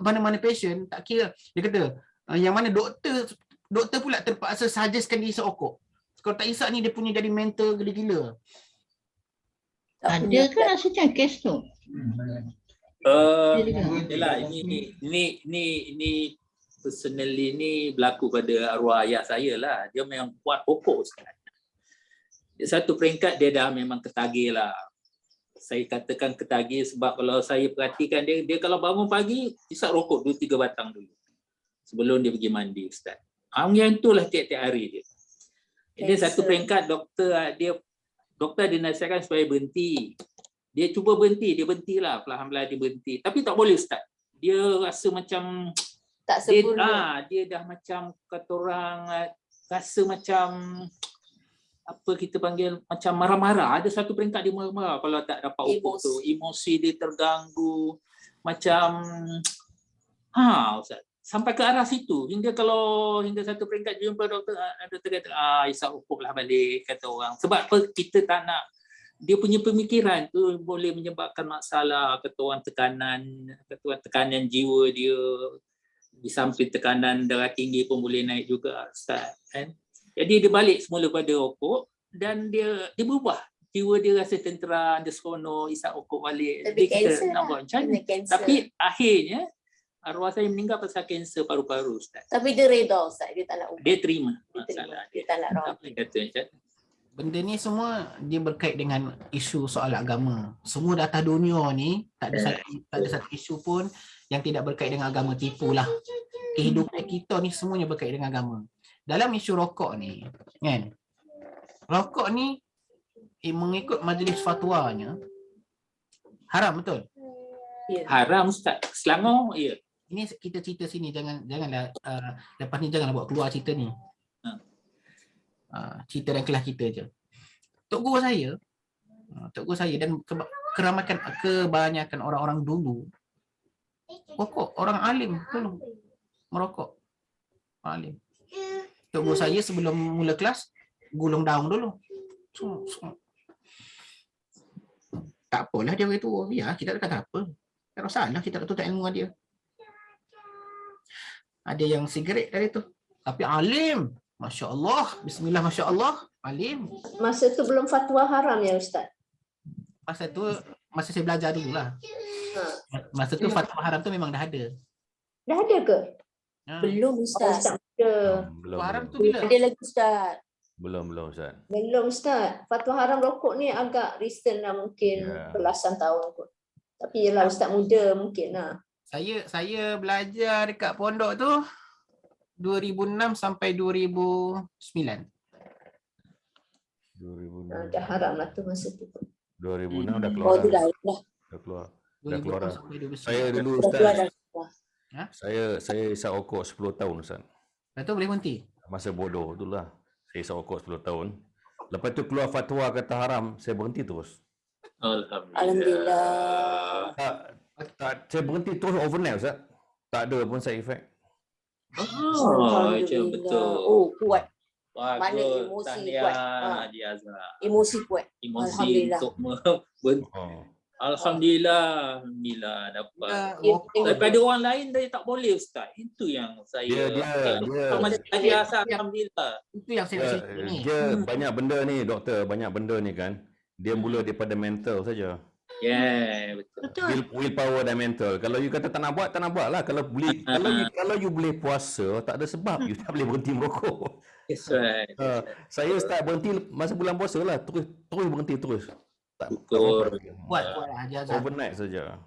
mana-mana patient, tak kira. Dia kata, yang mana doktor pula terpaksa suggestkan dia isap rokok. Kalau tak isap ni dia punya jadi mental gila-gila. Ada ke rasanya kes tu? Yalah, ini personally ni berlaku pada arwah ayah saya lah. Dia memang buat rokok Ustaz. Dia satu peringkat dia dah memang ketagih lah. Saya katakan ketagih sebab kalau saya perhatikan dia kalau bangun pagi isap rokok 2-3 batang dulu sebelum dia pergi mandi Ustaz. Yang itulah tiap-tiap hari dia. Dia satu peringkat doktor dinasihatkan supaya berhenti. Dia cuba berhenti, dia berhentilah, perlahan-lahan dia berhenti. Tapi tak boleh Ustaz. Dia rasa macam tak sempurna. Dia dah macam kata orang rasa macam apa kita panggil macam marah-marah. Ada satu peringkat dia marah-marah kalau tak dapat rokok tu. Emosi dia terganggu. Macam Ustaz. Sampai ke arah situ. Hingga satu peringkat jumpa doktor kata isap rokok lah balik kata orang. Sebab apa kita tak nak dia punya pemikiran tu boleh menyebabkan masalah kata orang tekanan jiwa dia. Di samping tekanan darah tinggi pun boleh naik juga Ustaz kan. Jadi dia balik semula pada rokok dan dia berubah. Jiwa dia rasa tentera, dia seronok, isap rokok balik. Tapi kanser nak buat macam ni. Tapi akhirnya arwah saya meninggal pasal kanser paru-paru Ustaz. Tapi dia reda Ustaz, dia tak nak ubah. Dia terima masalah dia tak nak rawat. Benda ni semua dia berkait dengan isu soal agama. Semua di atas dunia ni tak ada satu isu pun yang tidak berkait dengan agama. Tipulah. Kehidupan kita ni semuanya berkait dengan agama. Dalam isu rokok ni, kan? Rokok ni mengikut majlis fatwanya haram, betul? Ya. Haram Ustaz. Selangor ya. Ini kita cerita sini, janganlah lepas ni janganlah buat keluar cerita ni. Cerita dan kelas kita je. Tok guru saya dan kebanyakan orang-orang dulu rokok, orang alim dulu merokok. Alim. Tok guru saya sebelum mula kelas gulung daun dulu. Tak apalah dia begitu. Ya, kita tak kata apa. Tak salah kita tak tahu ilmu dia. Ada yang sigaret dari tu. Tapi alim. Masya Allah. Bismillah, Masya Allah. Alim. Masa tu belum fatwa haram ya Ustaz? Masa saya belajar dulu lah. Masa tu fatwa haram tu memang dah ada. Dah ada ke? Ha. Belum Ustaz Ustaz. ada. Belum. Fatwa haram Belum. tu bila? Ada lagi Ustaz. Belum Ustaz. Belum Ustaz. Fatwa haram rokok ni agak recent lah, mungkin Ya. belasan tahun kot. Tapi yelah Ustaz muda mungkin lah. Saya belajar dekat pondok tu 2006 sampai 2009. 2006. Dah haram lah tu masa tu. 2006 dah keluar. Oh, tu dah. Dah keluar. Dah keluar 2006 dah. sampai 2009. Saya dulu Dah keluar Ustaz. dah. Saya isap rokok 10 tahun Ustaz. Lepas tu boleh berhenti. Masa bodoh tu lah. Saya isap rokok 10 tahun. Lepas tu keluar fatwa kata haram, saya berhenti terus. Alhamdulillah. Tak, saya berhenti terus overnight Ustaz. Tak ada pun side effect. Oh, macam betul. Oh, kuat. Mana Bagus. emosi Tahniah, kuat. Haji Azhar. Emosi kuat. Emosi Alhamdulillah. untuk Oh. Alhamdulillah dapat. Daripada orang lain dia tak boleh Ustaz. Itu yang saya macam Haji Azhar, alhamdulillah. Itu yang saya nak cerita ni. Dia banyak benda ni doktor, banyak benda ni kan. Dia mula daripada mental saja. Yeah, betul. Willpower dan mental. Kalau you kata tak nak buat lah. Kalau you boleh puasa, tak ada sebab you tak boleh berhenti merokok. That's right. Saya start berhenti masa bulan puasa lah. Terus berhenti terus. Tak Betul. Buat lah Haji Azhar. overnight saja.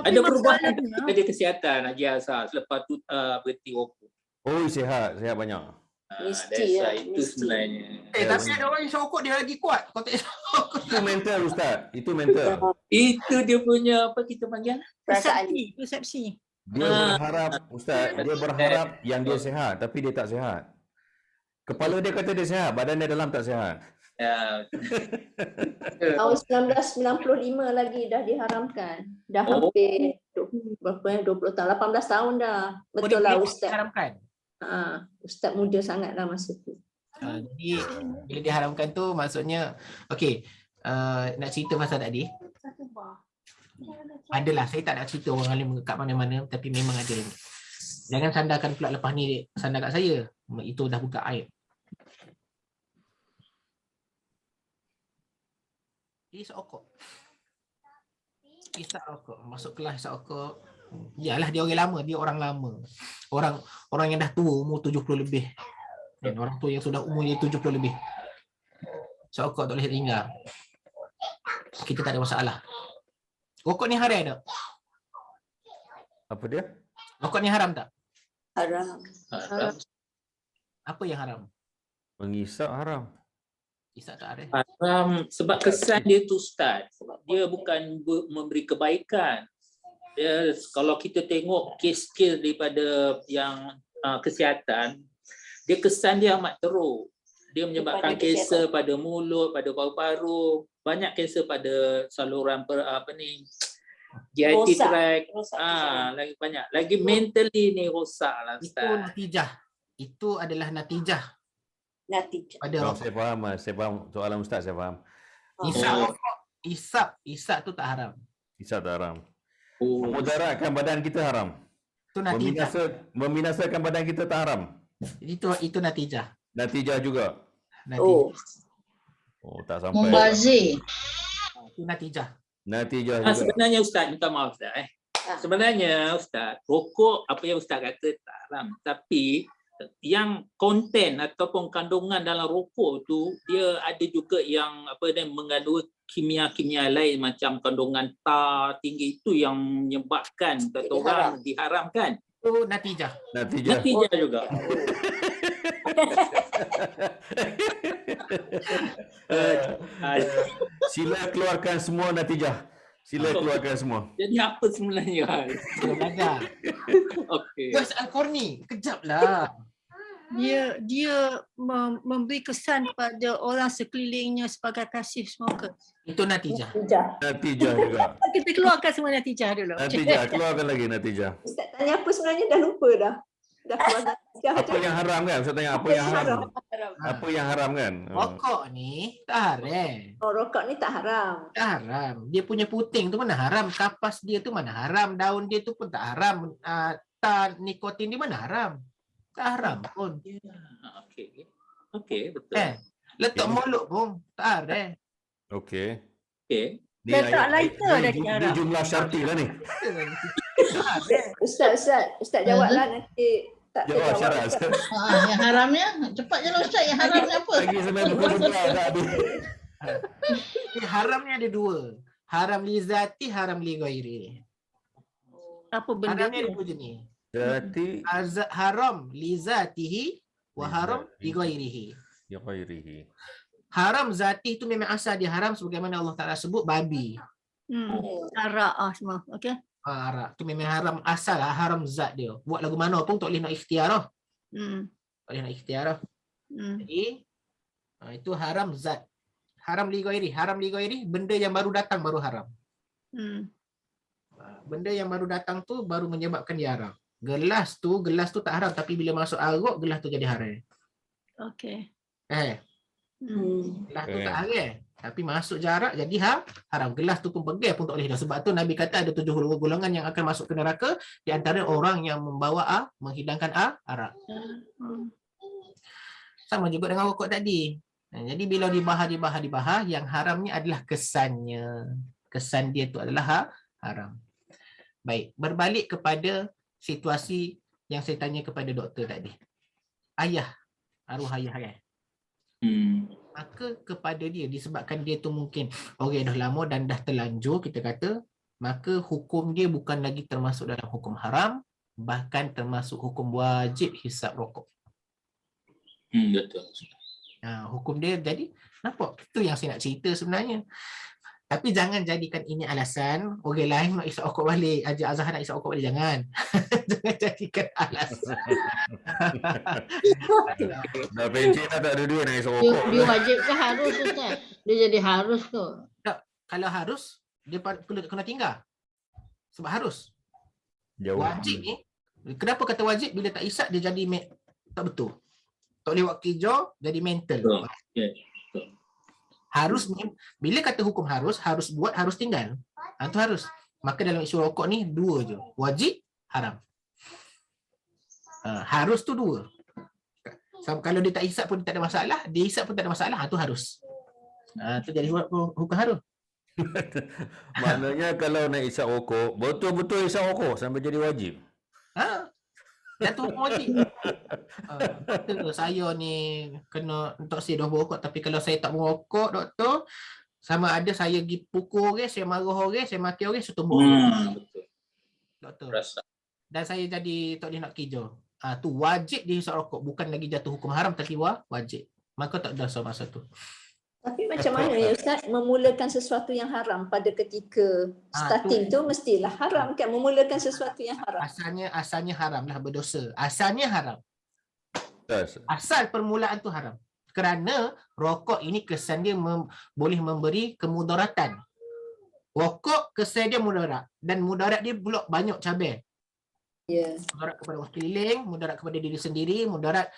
Ada perubahan pada kesihatan Haji Azhar selepas tu berhenti rokok. Oh, sihat banyak. Mesti ya. Itu sebenarnya. Tapi ada orang yang isap rokok dia lagi kuat. Kau tak isap rokok. Itu mental Ustaz. Itu mental. Itu dia punya apa kita panggil? Perasaan. Persepsi. Dia berharap Ustaz, dia berharap yang dia sihat tapi dia tak sihat. Kepala dia kata dia sihat, badan dia dalam tak sihat. Ya. Tahun 1995 lagi dah diharamkan. Dah hampir 20 tahun, 18 tahun dah. Betul lah Ustaz. Diharamkan. Ustaz muda sangat lah masa tu. Jadi bila diharamkan tu maksudnya okey, nak cerita pasal tadi. Adalah saya tak nak cerita orang alim kat mana-mana tapi memang ada. Jangan sandarkan pula lepas ni sandar kat saya. Itu dah buka aib. Isap rokok. Isap rokok. Masuk kelas isap rokok. Yalah dia orang lama. Orang yang dah tua umur 70 lebih. Dan orang tua yang sudah umurnya 70 lebih. Isap rokok tak boleh tinggal. Kita tak ada masalah. Rokok ni haram tak? Apa dia? Rokok ni haram tak? Haram. Apa yang haram? Mengisap haram. Isap tak haram. Haram sebab kesan dia tu Ustaz. Dia bukan memberi kebaikan. Dia, kalau kita tengok kes-kes daripada yang kesihatan, dia kesan dia amat teruk. Dia menyebabkan kanser pada mulut, pada paru-paru, banyak kanser pada saluran GIT tract. Lagi banyak. Lagi mentally ni rosak lah Itu Ustaz. natijah. Itu adalah natijah Natijah. pada Oh, rokok. saya faham soalan Ustaz, saya faham. Isap rokok. Isap tu tak haram. Isap tak haram. Oh. Memudaratkan badan kita haram. Itu natijah. Membinasakan badan kita tak haram. Itu natijah. Natijah juga. Oh. Oh, tak sampai. Membazir. Itu natijah. Natijah juga. Sebenarnya Ustaz, minta maaf Ustaz. Sebenarnya Ustaz, rokok apa yang Ustaz kata tak haram. Tapi yang konten ataupun kandungan dalam rokok tu dia ada juga yang mengandung kimia-kimia lain macam kandungan tar tinggi, itu yang menyebabkan kata orang diharamkan. Itu natijah. Natijah juga. Sila keluarkan semua natijah. Sila keluarkan semua. Jadi apa sebenarnya? Belajar. Okey. Gas Al-Qarni. Kejap lah. Dia memberi kesan pada orang sekelilingnya sebagai kasih smoker. Itu natijah. Natijah juga. Kita keluarkan semua natijah dulu. Natijah, keluarkan lagi natijah. Ustaz tanya apa sebenarnya dah lupa dah. Dah keluar natijah. Apa yang haram kan? Ustaz tanya apa yang haram? Apa yang haram kan? Rokok ni tak haram. Oh, rokok ni tak haram. Tak haram. Dia punya puting tu mana haram. Kapas dia tu mana haram. Daun dia tu pun tak haram. Nikotin dia mana haram. Tak haram pun. Okey. Okey, betul. Letak molek pun tak haram. Okey. Okey. Ni Letak lighter dah ni haram. jumlah syarti lah ni. Ustaz jawablah nanti tak Jawab terjawab. syarat. Yang haramnya, cepat je lah Ustaz, yang haramnya apa? Lagi sampai pukul 11 tak habis. Haram ni ada dua. Haram li zati, haram li ghairi. Apa benda Haram ni ada tu? dua jenis. Jadi Haram li zatihi wa haram li ghairihi. ya ghairihi. Haram zati tu memang asal dia haram sebagaimana Allah Taala sebut babi. Arak semua. Okey. Arak tu memang haram asal lah, haram zat dia. Buat lagu mana pun tak boleh nak ikhtiar lah. Tak boleh nak ikhtiar lah. Jadi itu haram zat. Haram li ghairi. Haram li ghairi benda yang baru datang baru haram. Benda yang baru datang tu baru menyebabkan dia haram. Gelas tu tak haram tapi bila masuk arak gelas tu jadi haram. Okey. Gelas tu tak haram tapi masuk jarak jadi haram. Gelas tu pun pegang pun tak boleh dah. Sebab tu Nabi kata ada 7 golongan yang akan masuk ke neraka, di antara orang yang membawa menghidangkan arak. Sama juga dengan rokok tadi. Jadi bila dibahas, yang haram ni adalah kesannya. Kesan dia tu adalah haram. Baik, berbalik kepada situasi yang saya tanya kepada doktor tadi. Ayah, arwah ayah kan? Maka kepada dia, disebabkan dia tu mungkin orang dah lama dan dah terlanjur, kita kata, maka hukum dia bukan lagi termasuk dalam hukum haram, bahkan termasuk hukum wajib hisap rokok. Betul. Hukum dia jadi, nampak? Itu yang saya nak cerita sebenarnya. Tapi jangan jadikan ini alasan orang lain nak isap rokok balik, ajak Azhar nak isap rokok balik, jangan. Jangan jadikan alasan. Dah pencet dah tak ada duit nak isap rokok. Dia wajib ke harus Ustaz? Dia jadi harus tu. Kalau harus, dia perlu kena tinggal. Sebab harus. Jauh. Wajib ni, kenapa kata wajib? Bila tak isap dia jadi tak betul. Tak boleh buat kerja, jadi mental. Harus ni, bila kata hukum harus buat, harus tinggal. Itu harus. Maka dalam isu rokok ni dua je. Wajib, haram. Harus tu dua. Kalau dia tak isap pun tak ada masalah, dia isap pun tak ada masalah, itu harus. Itu jadi hukum harus. Maknanya kalau nak isap rokok, betul-betul isap rokok sampai jadi wajib. Jatuh hukum wajib. Saya ni kena untuk saya dah berokok, tapi kalau saya tak merokok, doktor, sama ada saya pergi pukul orang, saya marah orang, saya maki orang, saya tumbuk orang. Doktor. Dan saya jadi tak boleh nak kerja. Tu wajib dia hisap rokok, bukan lagi jatuh hukum haram tapi wajib. Maka tak dosa masa tu. Tapi macam mana ya Ustaz memulakan sesuatu yang haram pada ketika starting tu mestilah haram kan, memulakan sesuatu yang haram. Asalnya haram lah, berdosa. Asalnya haram. Yes. Asal permulaan tu haram. Kerana rokok ini kesan dia boleh memberi kemudaratan. Rokok kesan dia mudarat dan mudarat dia pula banyak cabai. Ya. Mudarat kepada orang sekeliling, mudarat kepada diri sendiri, mudarat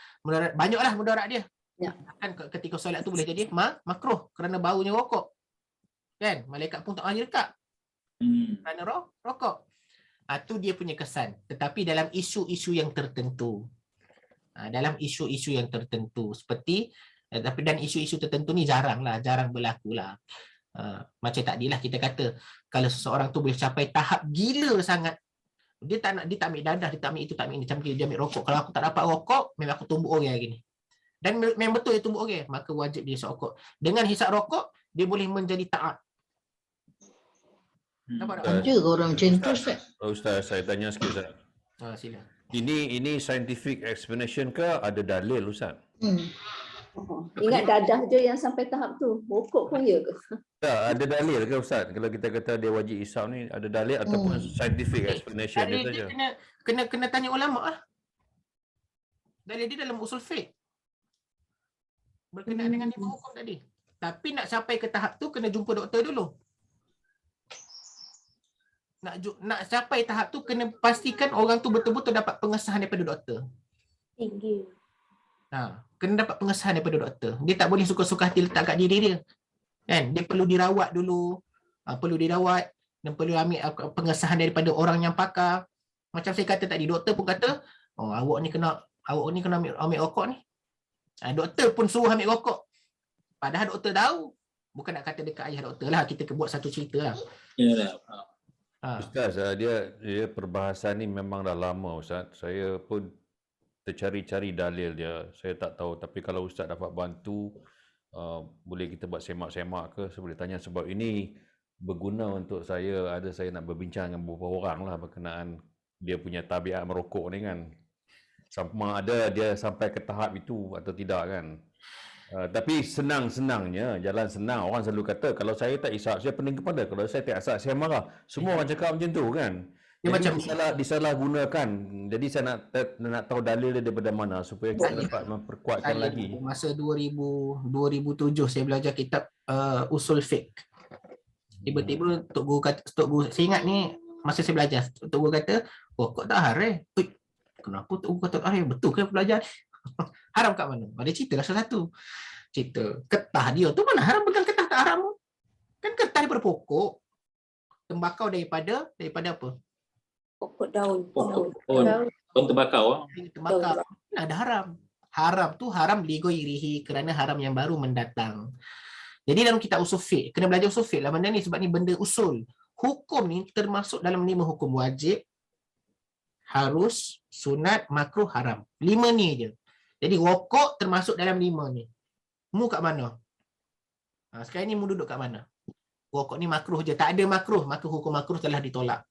banyaklah mudarat dia. Ya. Kan ketika solat tu boleh jadi makruh kerana baunya rokok. Kan? Malaikat pun tak boleh dekat. Kerana rokok. Itu dia punya kesan. Tetapi dalam isu-isu yang tertentu. Dalam isu-isu yang tertentu seperti tapi dan isu-isu tertentu ni jarang berlaku lah. Macam tadilah kita kata kalau seseorang tu boleh capai tahap gila sangat, dia tak ambil dadah, dia tak ambil itu, tak ambil ini, macam dia ambil rokok. Kalau aku tak dapat rokok, memang aku tumbuk orang hari ni. Dan memang betul dia tumbuk orang, maka wajib dia hisap rokok. Dengan hisap rokok, dia boleh menjadi taat. Nampak tak? Ada ke orang macam tu Ustaz? Ustaz, saya tanya sikit Ustaz. Sila. Ini scientific explanation ke ada dalil Ustaz? Ingat dadah je yang sampai tahap tu. Rokok pun ya ke? Tak, ada dalil ke Ustaz? Kalau kita kata dia wajib isap ni, ada dalil ataupun scientific explanation dia saja? Kena tanya ulama lah. Dalil dia dalam usul fiqh. Berkenaan dengan lima hukum tadi. Tapi nak sampai ke tahap tu kena jumpa doktor dulu. Nak capai tahap tu kena pastikan orang tu betul-betul dapat pengesahan daripada doktor. Tinggi. Kena dapat pengesahan daripada doktor. Dia tak boleh suka-suka hati letak kat diri dia. Kan? Dia perlu dirawat dulu. Perlu dirawat dan perlu ambil pengesahan daripada orang yang pakar. Macam saya kata tadi, doktor pun kata, awak ni kena ambil rokok ni. Doktor pun suruh ambil rokok. Padahal doktor tahu. Bukan nak kata dekat ayah doktor lah. Kita buat satu cerita lah. Ya. Ustaz, dia perbahasan ni memang dah lama Ustaz. Saya pun tercari-cari dalil dia. Saya tak tahu. Tapi kalau Ustaz dapat bantu, boleh kita buat semak-semak ke? Saya boleh tanya sebab ini berguna untuk saya. Saya nak berbincang dengan beberapa orang lah berkenaan dia punya tabiat merokok ni kan. Sama ada dia sampai ke tahap itu atau tidak kan. Tapi senang-senangnya, jalan senang. Orang selalu kata, kalau saya tak isap, saya pening kepala. Kalau saya tak isap, saya marah. Semua orang cakap macam tu kan. Dia Jadi macam disalahgunakan. Jadi saya nak tahu dalil dia daripada mana supaya kita dapat memperkuatkan saya lagi. masa 2007 saya belajar kitab usul fiqh. Tiba-tiba Tok Guru saya ingat ni masa saya belajar, Tok Guru kata, kok tak haram? Kenapa Tok Guru kata haram? Betul ke belajar? Haram kat mana? Ada cerita lah salah satu. Cerita ketah dia tu mana haram, pegang ketah tak haram? Kan ketah daripada pokok. Tembakau daripada apa? Pokok daun. Pohon tembakau. Tembakau. Ada haram. Haram tu haram ligoirihi, kerana haram yang baru mendatang. Jadi dalam kitab usul fiqh, kena belajar usul fiqh lah benda ni sebab ni benda usul. Hukum ni termasuk dalam 5 hukum: wajib, harus, sunat, makruh, haram. 5 ni je. Jadi rokok termasuk dalam 5 ni. Mu kat mana? Sekarang ni mu duduk kat mana? Rokok ni makruh je. Tak ada makruh. Maka hukum makruh telah ditolak.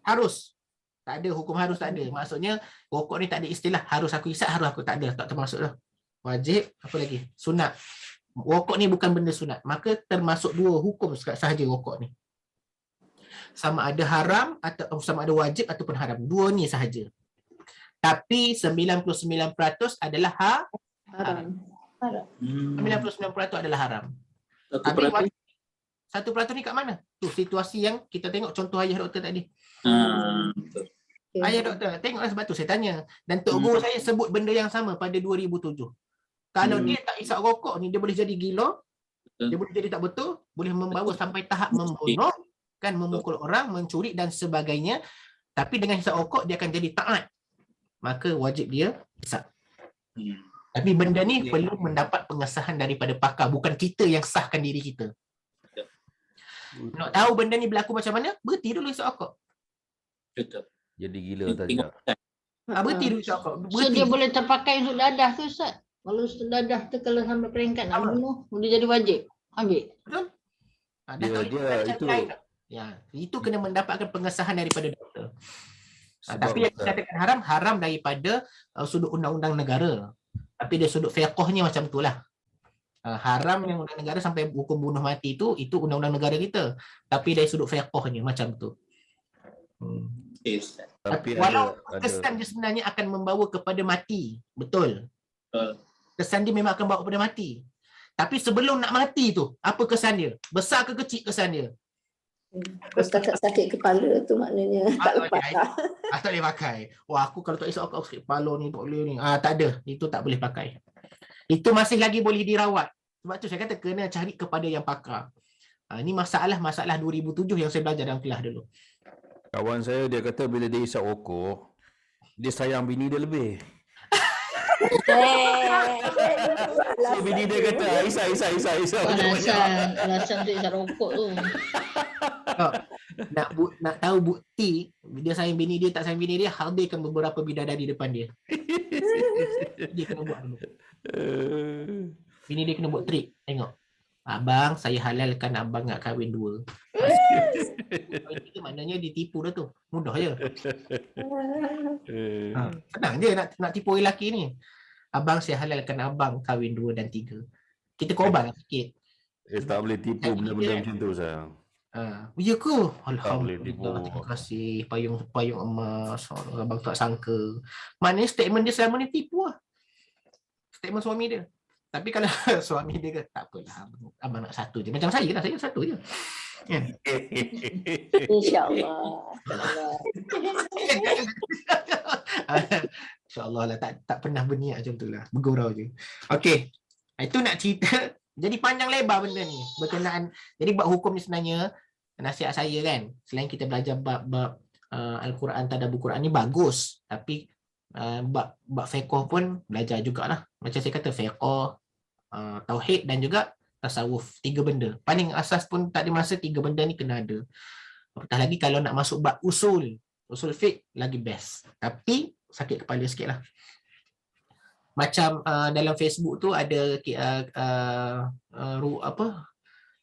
Harus. Tak ada hukum harus, tak ada. Maksudnya rokok ni tak ada istilah harus aku isap, harus aku, tak ada. Tak termasuk dah. Wajib, apa lagi? Sunat. Rokok ni bukan benda sunat. Maka termasuk 2 hukum sahaja rokok ni. Sama ada haram atau sama ada wajib ataupun haram. 2 ni sahaja. Tapi 99% adalah haram. 99% adalah haram. Tapi 1% ni kat mana? Tu situasi yang kita tengok contoh ayah doktor tadi. Ayah doktor, tengoklah sebab tu saya tanya. Dan Tok Guru saya sebut benda yang sama pada 2007. Kalau dia tak isap rokok ni, dia boleh jadi gila, dia boleh jadi tak betul, boleh membawa sampai tahap membunuh, kan, memukul orang, mencuri dan sebagainya. Tapi dengan isap rokok dia akan jadi taat. Maka wajib dia isap. Tapi benda ni perlu mendapat pengesahan daripada pakar, bukan kita yang sahkan diri kita. Nak tahu benda ni berlaku macam mana? Berhenti dulu isap rokok. Betul. Jadi gila tajak. Berhenti dulu isap rokok. So dia boleh terpakai untuk dadah tu Ustaz? Kalau dadah tu kalau sampai peringkat nak bunuh, boleh jadi wajib ambil. Betul? Dia itu itu kena mendapatkan pengesahan daripada doktor. Tapi yang Ustaz, dikatakan haram, haram daripada sudut undang-undang negara. Tapi dari sudut fiqhnya macam itulah. Haram yang undang negara sampai hukum bunuh mati itu undang-undang negara kita. Tapi dari sudut fiqhnya macam tu. tapi Walau ada kesan dia sebenarnya akan membawa kepada mati. Betul. Kesan dia memang akan bawa kepada mati. Tapi sebelum nak mati tu, apa kesan dia? Besar ke kecil kesan dia? Setakat sakit kepala tu maknanya tak lepas dah. Tak boleh pakai. Wah, aku kalau tak isap aku sakit kepala ni, tak boleh ni. Tak ada. Itu tak boleh pakai. Itu masih lagi boleh dirawat. Sebab tu saya kata kena cari kepada yang pakar. Ini masalah 2007 yang saya belajar dalam kelas dulu. kawan saya, dia kata bila dia isap rokok, dia sayang bini dia lebih. So bini dia kata, isap. Alasan tu isap rokok tu. Nak tahu bukti dia sayang bini dia tak sayang bini dia, hadirkan beberapa bidadari depan dia. Dia kena buat dulu. Bini dia kena buat trik. Tengok. Abang, saya halalkan abang nak kahwin 2. Itu maknanya dia tipu dah tu. Mudah je. Senang je nak tipu lelaki ni. Abang, saya halalkan abang kahwin 2 dan 3. Kita korban sikit. Tak boleh tipu benda-benda macam tu sayang. Ya ke? boleh tipu. Alhamdulillah, terima kasih. Payung emas. Abang tak sangka. Maknanya statement dia selama ni tipu lah. Statement suami dia. Tapi kalau suami dia kata, tak apalah, abang nak 1 je. Macam saya lah, saya 1 je. InsyaAllah. InsyaAllah lah, tak pernah berniat macam tu lah. Bergurau je. Okey. Itu nak cerita. Jadi panjang lebar benda ni. Berkenaan. Jadi bab hukum ni sebenarnya, nasihat saya kan, selain kita belajar bab Al-Quran, tadabbur Quran ni bagus. Tapi bab fiqh pun belajar jugalah. Macam saya kata, fiqh, tauhid dan juga tasawuf. 3 benda. Paling asas pun tak ada masa, 3 benda ni kena ada. Apatah lagi kalau nak masuk bab usul fiqh lagi best. Tapi sakit kepala sikit lah. Macam dalam Facebook tu ada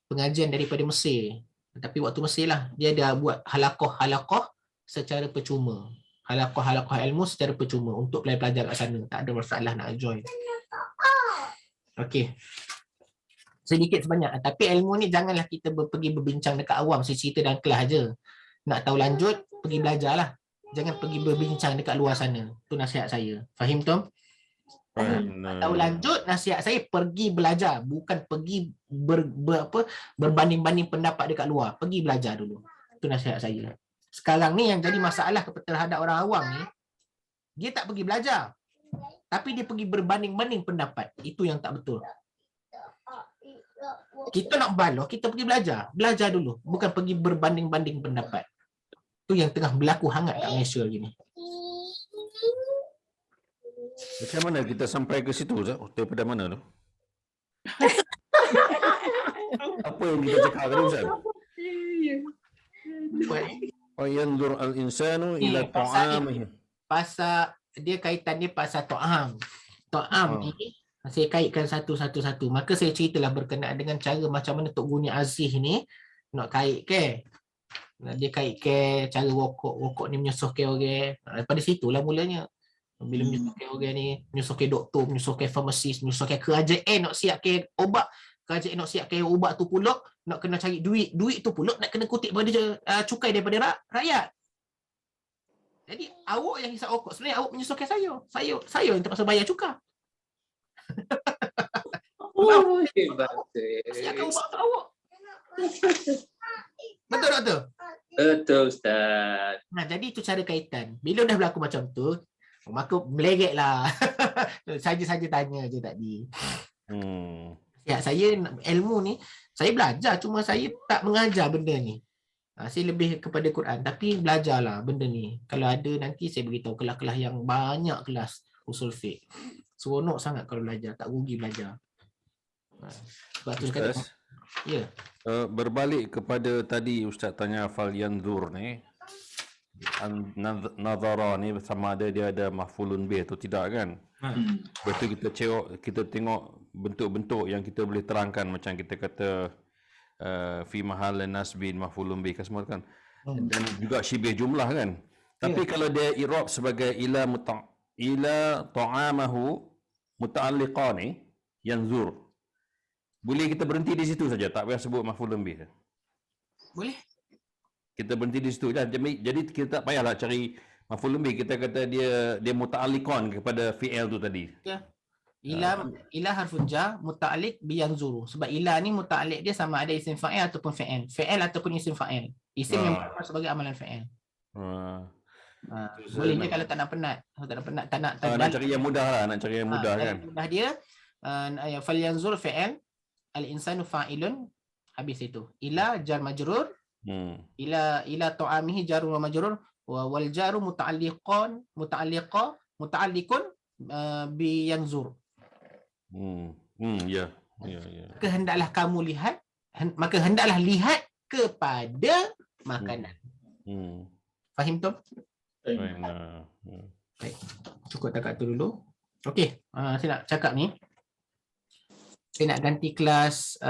pengajian daripada Mesir. Tapi waktu Mesir lah, dia ada buat halaqah secara percuma. Halaqah ilmu secara percuma untuk pelajar-pelajar kat sana. Tak ada masalah nak join. Okey. Sedikit sebanyak. Tapi ilmu ni janganlah kita pergi berbincang dekat awam. Saya cerita dalam kelas je. Nak tahu lanjut, pergi belajar lah. Jangan pergi berbincang dekat luar sana. Itu nasihat saya. Fahim, Tom? Nak tahu lanjut, nasihat saya pergi belajar. Bukan pergi berbanding-banding pendapat dekat luar. Pergi belajar dulu. Itu nasihat saya. Sekarang ni yang jadi masalah terhadap orang awam ni, dia tak pergi belajar. Tapi dia pergi berbanding-banding pendapat. Itu yang tak betul. Kita nak baloh, kita pergi belajar. Belajar dulu. Bukan pergi berbanding-banding pendapat. Itu yang tengah berlaku hangat kat Malaysia gini. Macam mana kita sampai ke situ, Ustaz? Daripada mana tu? Apa yang kita cakap tadi, Ustaz? Wa yanzur al-insanu ila ta'amihi. Pasal dia kaitan dia pasal ta'am. Ta'am ni saya kaitkan satu-satu. Maka saya ceritalah berkenaan dengan cara macam mana Tok Guni Aziz ni nak kait ke. Dia kait ke cara wokok ni menyusuhkan orang. Daripada situlah mulanya. Bila menyusuhkan orang ni, menyusuhkan doktor, menyusuhkan farmasis, menyusuhkan kerajaan nak siapkan obat. Kerajaan nak siapkan ubat tu pula nak kena cari duit. Duit tu pula nak kena kutip pada cukai daripada rakyat. Jadi awak yang hisap rokok, sebenarnya awak menyusuhkan saya. Saya yang terpaksa bayar cukai. Siapkan ubat untuk awak. Betul tak tu? Betul, Ustaz. Nah, jadi itu cara kaitan. Bila dah berlaku macam tu, maka meleget lah. Saja-saja tanya je tadi. Ya, saya ilmu ni, saya belajar. Cuma saya tak mengajar benda ni. Saya lebih kepada Quran. Tapi belajarlah benda ni. Kalau ada nanti saya beritahu kelas-kelas yang banyak kelas usul fiqh. Seronok sangat kalau belajar. Tak rugi belajar. Sebab tu kata, ya. Berbalik kepada tadi Ustaz tanya fal yanzur ni, nazara ni sama ada dia ada maf'ulun bih atau tidak kan. Lepas tu kita tengok bentuk-bentuk yang kita boleh terangkan, macam kita kata fi mahal nasbin maf'ulun bih semua kan. Dan juga syibih jumlah kan. Tapi kalau dia i'rab sebagai ila ta'amahu muta'alliqa ni yanzur, boleh kita berhenti di situ saja, tak payah sebut maf'ulun bih. Boleh. Kita berhenti di situ je. Jadi kita tak payahlah cari maf'ulun bih. Kita kata dia muta'alliqan kepada fi'il tu tadi. Ya. Ila harfun jar muta'alliq bi yanzuru. Sebab ila ni muta'alliq dia sama ada isim fa'il ataupun fi'il. Fi'il ataupun isim fa'il. Isim yang bermakna sebagai amalan fi'il. Boleh je kalau tak nak penat. Kalau tak nak penat, nak cari yang mudah lah, nak cari yang mudah kan. Mudah dia fal yanzur fi'il, al-insanu fa'ilun, habis itu. Ila jar majrur, ila ta'amihi jarun wa majrur, wal jaru muta'alliqun bi yanzur. Ya. Hendaklah kamu lihat, maka hendaklah lihat kepada makanan. Fahim tu? Baik. Cukup dekat tu dulu. Okey, saya nak cakap ni. Saya nak ganti kelas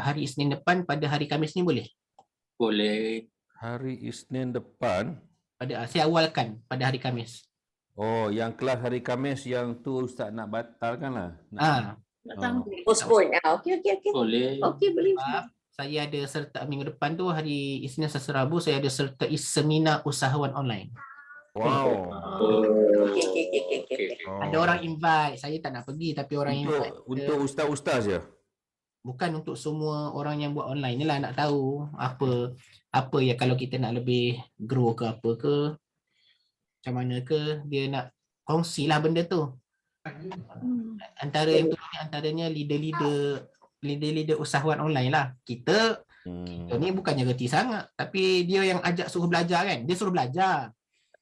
hari Isnin depan pada hari Khamis ni boleh? Boleh. Hari Isnin depan? Saya awalkan pada hari Khamis. Oh, yang kelas hari Khamis yang tu Ustaz nak batalkan lah. Postpone. Okey. Boleh. Okey, boleh. Saya ada serta minggu depan tu, hari Isnin Selasa Rabu, saya ada sertai seminar usahawan online. Wow. Okey. Ada orang invite, saya tak nak pergi tapi orang invite. Untuk ustaz-ustaz je? Bukan untuk semua orang yang buat online ni lah, nak tahu apa ya kalau kita nak lebih grow ke apa ke, macam mana ke, dia nak kongsilah benda tu. Antara yang tu ni antaranya leader-leader usahawan online lah. Kita ni bukannya reti sangat, tapi dia yang ajak suruh belajar kan. Dia suruh belajar.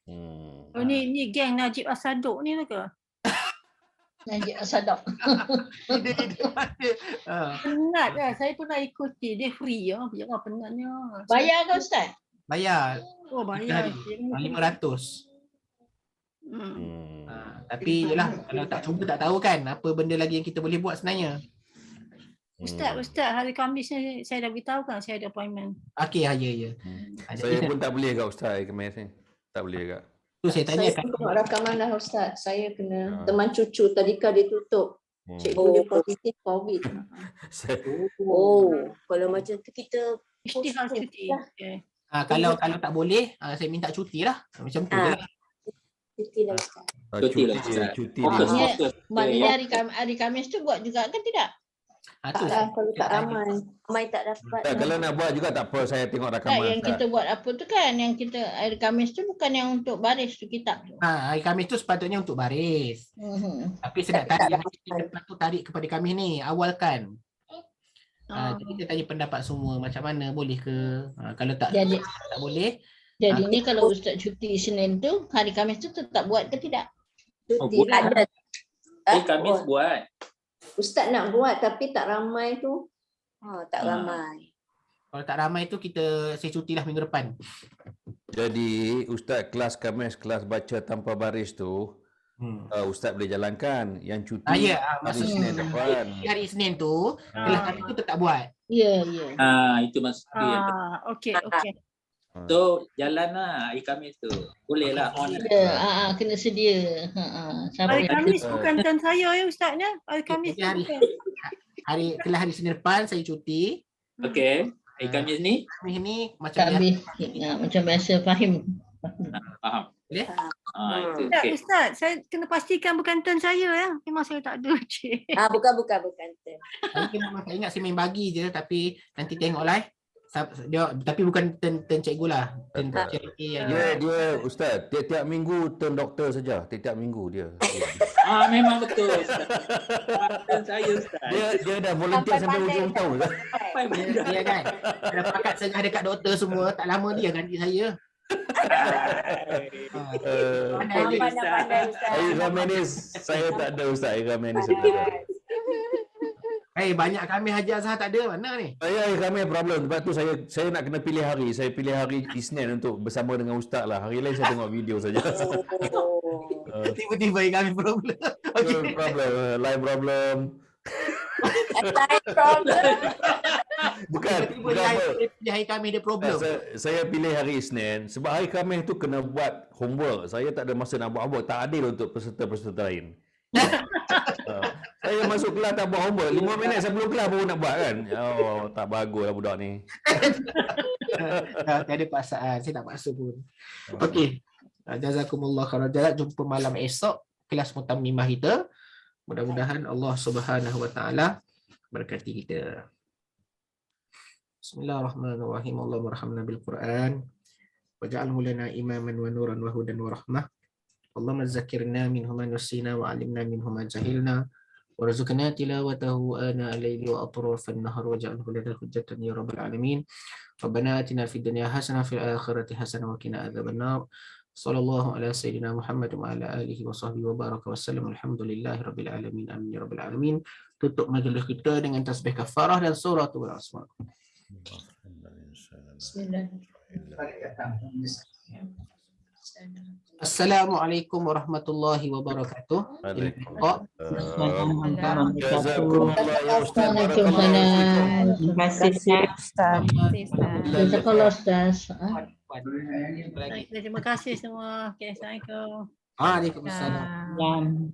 Oh, ni geng Najib Asadok ni ke? Najib Asadok. Leader-leader mana? Penat lah. Saya pernah ikuti. Dia free ya. Jangan penatnya. Bayar ke Ustaz? Bayar Oh, bayar. 500. Tapi yelah, kalau tak cuba tak tahu kan apa benda lagi yang kita boleh buat sebenarnya. Ustaz, hari Khamis ni saya dah beritahu kan saya ada appointment. Okey, ya. Saya pun tak boleh kat Ustaz Khamis ni. Tak boleh kat. Tu saya tanya Saya kan. tengok rakaman dah Ustaz. Saya kena teman cucu tadika dia tutup. Cikgu dia positif COVID. Kalau macam tu kita Isytihar cuti. Okay. Kalau tak boleh, saya minta cuti lah. Macam tu je lah. cuti lah Ustaz. Cuti lah, Ustaz. Cuti Fokus, dia. fokus. Maknanya hari Khamis tu buat juga kan tidak? Tu Tak lah kalau tak ramai. Ramai tak dapat. Tak, kalau nak buat juga tak apa, saya tengok Tak, rakaman. yang kita buat apa tu kan, yang kita hari Khamis tu bukan yang untuk baris tu kitab tu. hari Khamis tu sepatutnya untuk baris. Tapi saya nak tarik yang lepas tu tarik kepada Khamis ni, awalkan. Jadi kita tanya pendapat semua macam mana, boleh ke? Kalau tak Jadi boleh, jadi ni kalau Ustaz cuti Senin tu, hari Khamis tu tetap buat ke tidak? Buat. Ada. Khamis buat. Ustaz nak buat tapi tak ramai tu. Tak ramai. kalau tak ramai tu saya cutilah minggu depan. Jadi Ustaz kelas Khamis, kelas baca tanpa baris tu, Ustaz boleh jalankan. Yang cuti Ya, hari maksud Isnin depan. hari Isnin tu, kelas Khamis tu tetap buat. Ya. Itu maksud dia. Okey. So jalan lah hari Khamis tu. Boleh lah on. Ya, kena sedia. Hari Sampai Khamis bukan turn saya ya Ustaz ya. Hari Khamis tu Hari- bukan. Hari Senin depan saya cuti. Okey. Hari Khamis ni Khamis ni macam biasa. Khamis macam biasa Fahim. faham. Boleh? Itu Tak okey. Ustaz, saya kena pastikan bukan turn saya ya. Memang saya tak ada cik. Bukan. Saya memang tak ingat saya main bagi je, tapi nanti tengoklah. Tapi bukan turn cikgu lah. Turn charity yang Dia Ustaz, tiap-tiap minggu turn doktor saja. Tiap-tiap minggu dia. Memang betul. Ustaz. Dan saya Ustaz. Dia dah volunteer sampai hujung tahun. Sampai mudah. dia kan. Dah pakat sengah dekat doktor semua, tak lama dia ganti saya. Pandai Ustaz. Hari Khamis saya tak ada Ustaz. Hari Khamis saya tak ada. Banyak kami Haji Azhar tak ada, mana ni? Saya hari Khamis problem. Sebab tu saya nak kena pilih hari. Saya pilih hari Isnin untuk bersama dengan Ustaz lah. Hari lain saya tengok video saja. Tiba-tiba hari kami problem. Okey. Problem, live problem. Bukan Tiba-tiba hari kami ada problem. Saya pilih hari Isnin sebab hari Khamis tu kena buat homework. Saya tak ada masa nak buat homework. Tak adil untuk peserta-peserta lain. Saya masuk kelas tak buat homework. 5 minit sebelum kelas baru nak buat kan. Tak baguslah budak ni. Tak ada paksaan. Saya tak paksa pun. Okey. Jazakumullah khairan. Jumpa malam esok kelas mutammimah kita. Mudah-mudahan Allah Subhanahu wa taala berkati kita. Bismillahirrahmanirrahim. Allahumma arhamna bil Quran waj'alhu lana imaman wa nuran wa hudan wa rahmah. Allahumma zakkirna minhu ma nasina wa 'allimna minhu ma jahilna warzuqna tilawatahu ana al-laili wa atrafan nahar waj'alhu lana hujjatan ya rabbal alamin. Rabbana atina fid dunya hasanah fil akhirati hasanah wa qina adzabannar. Sallallahu ala sayyidina Muhammad wa ala alihi wa sahbihi wa baraka wasallam. Alhamdulillahi rabbil alamin. Amin ya rabbal alamin. Tutup majlis kita dengan tasbih kafarah dan suratul asma. Assalamualaikum warahmatullahi wabarakatuh. Jazakumullah ya Ustaz. Waalaikumsalam. Terima kasih Ustaz. Jazakallah Ustaz. Terima kasih semua. Okay, Assalamualaikum. Waalaikumsalam. Salam.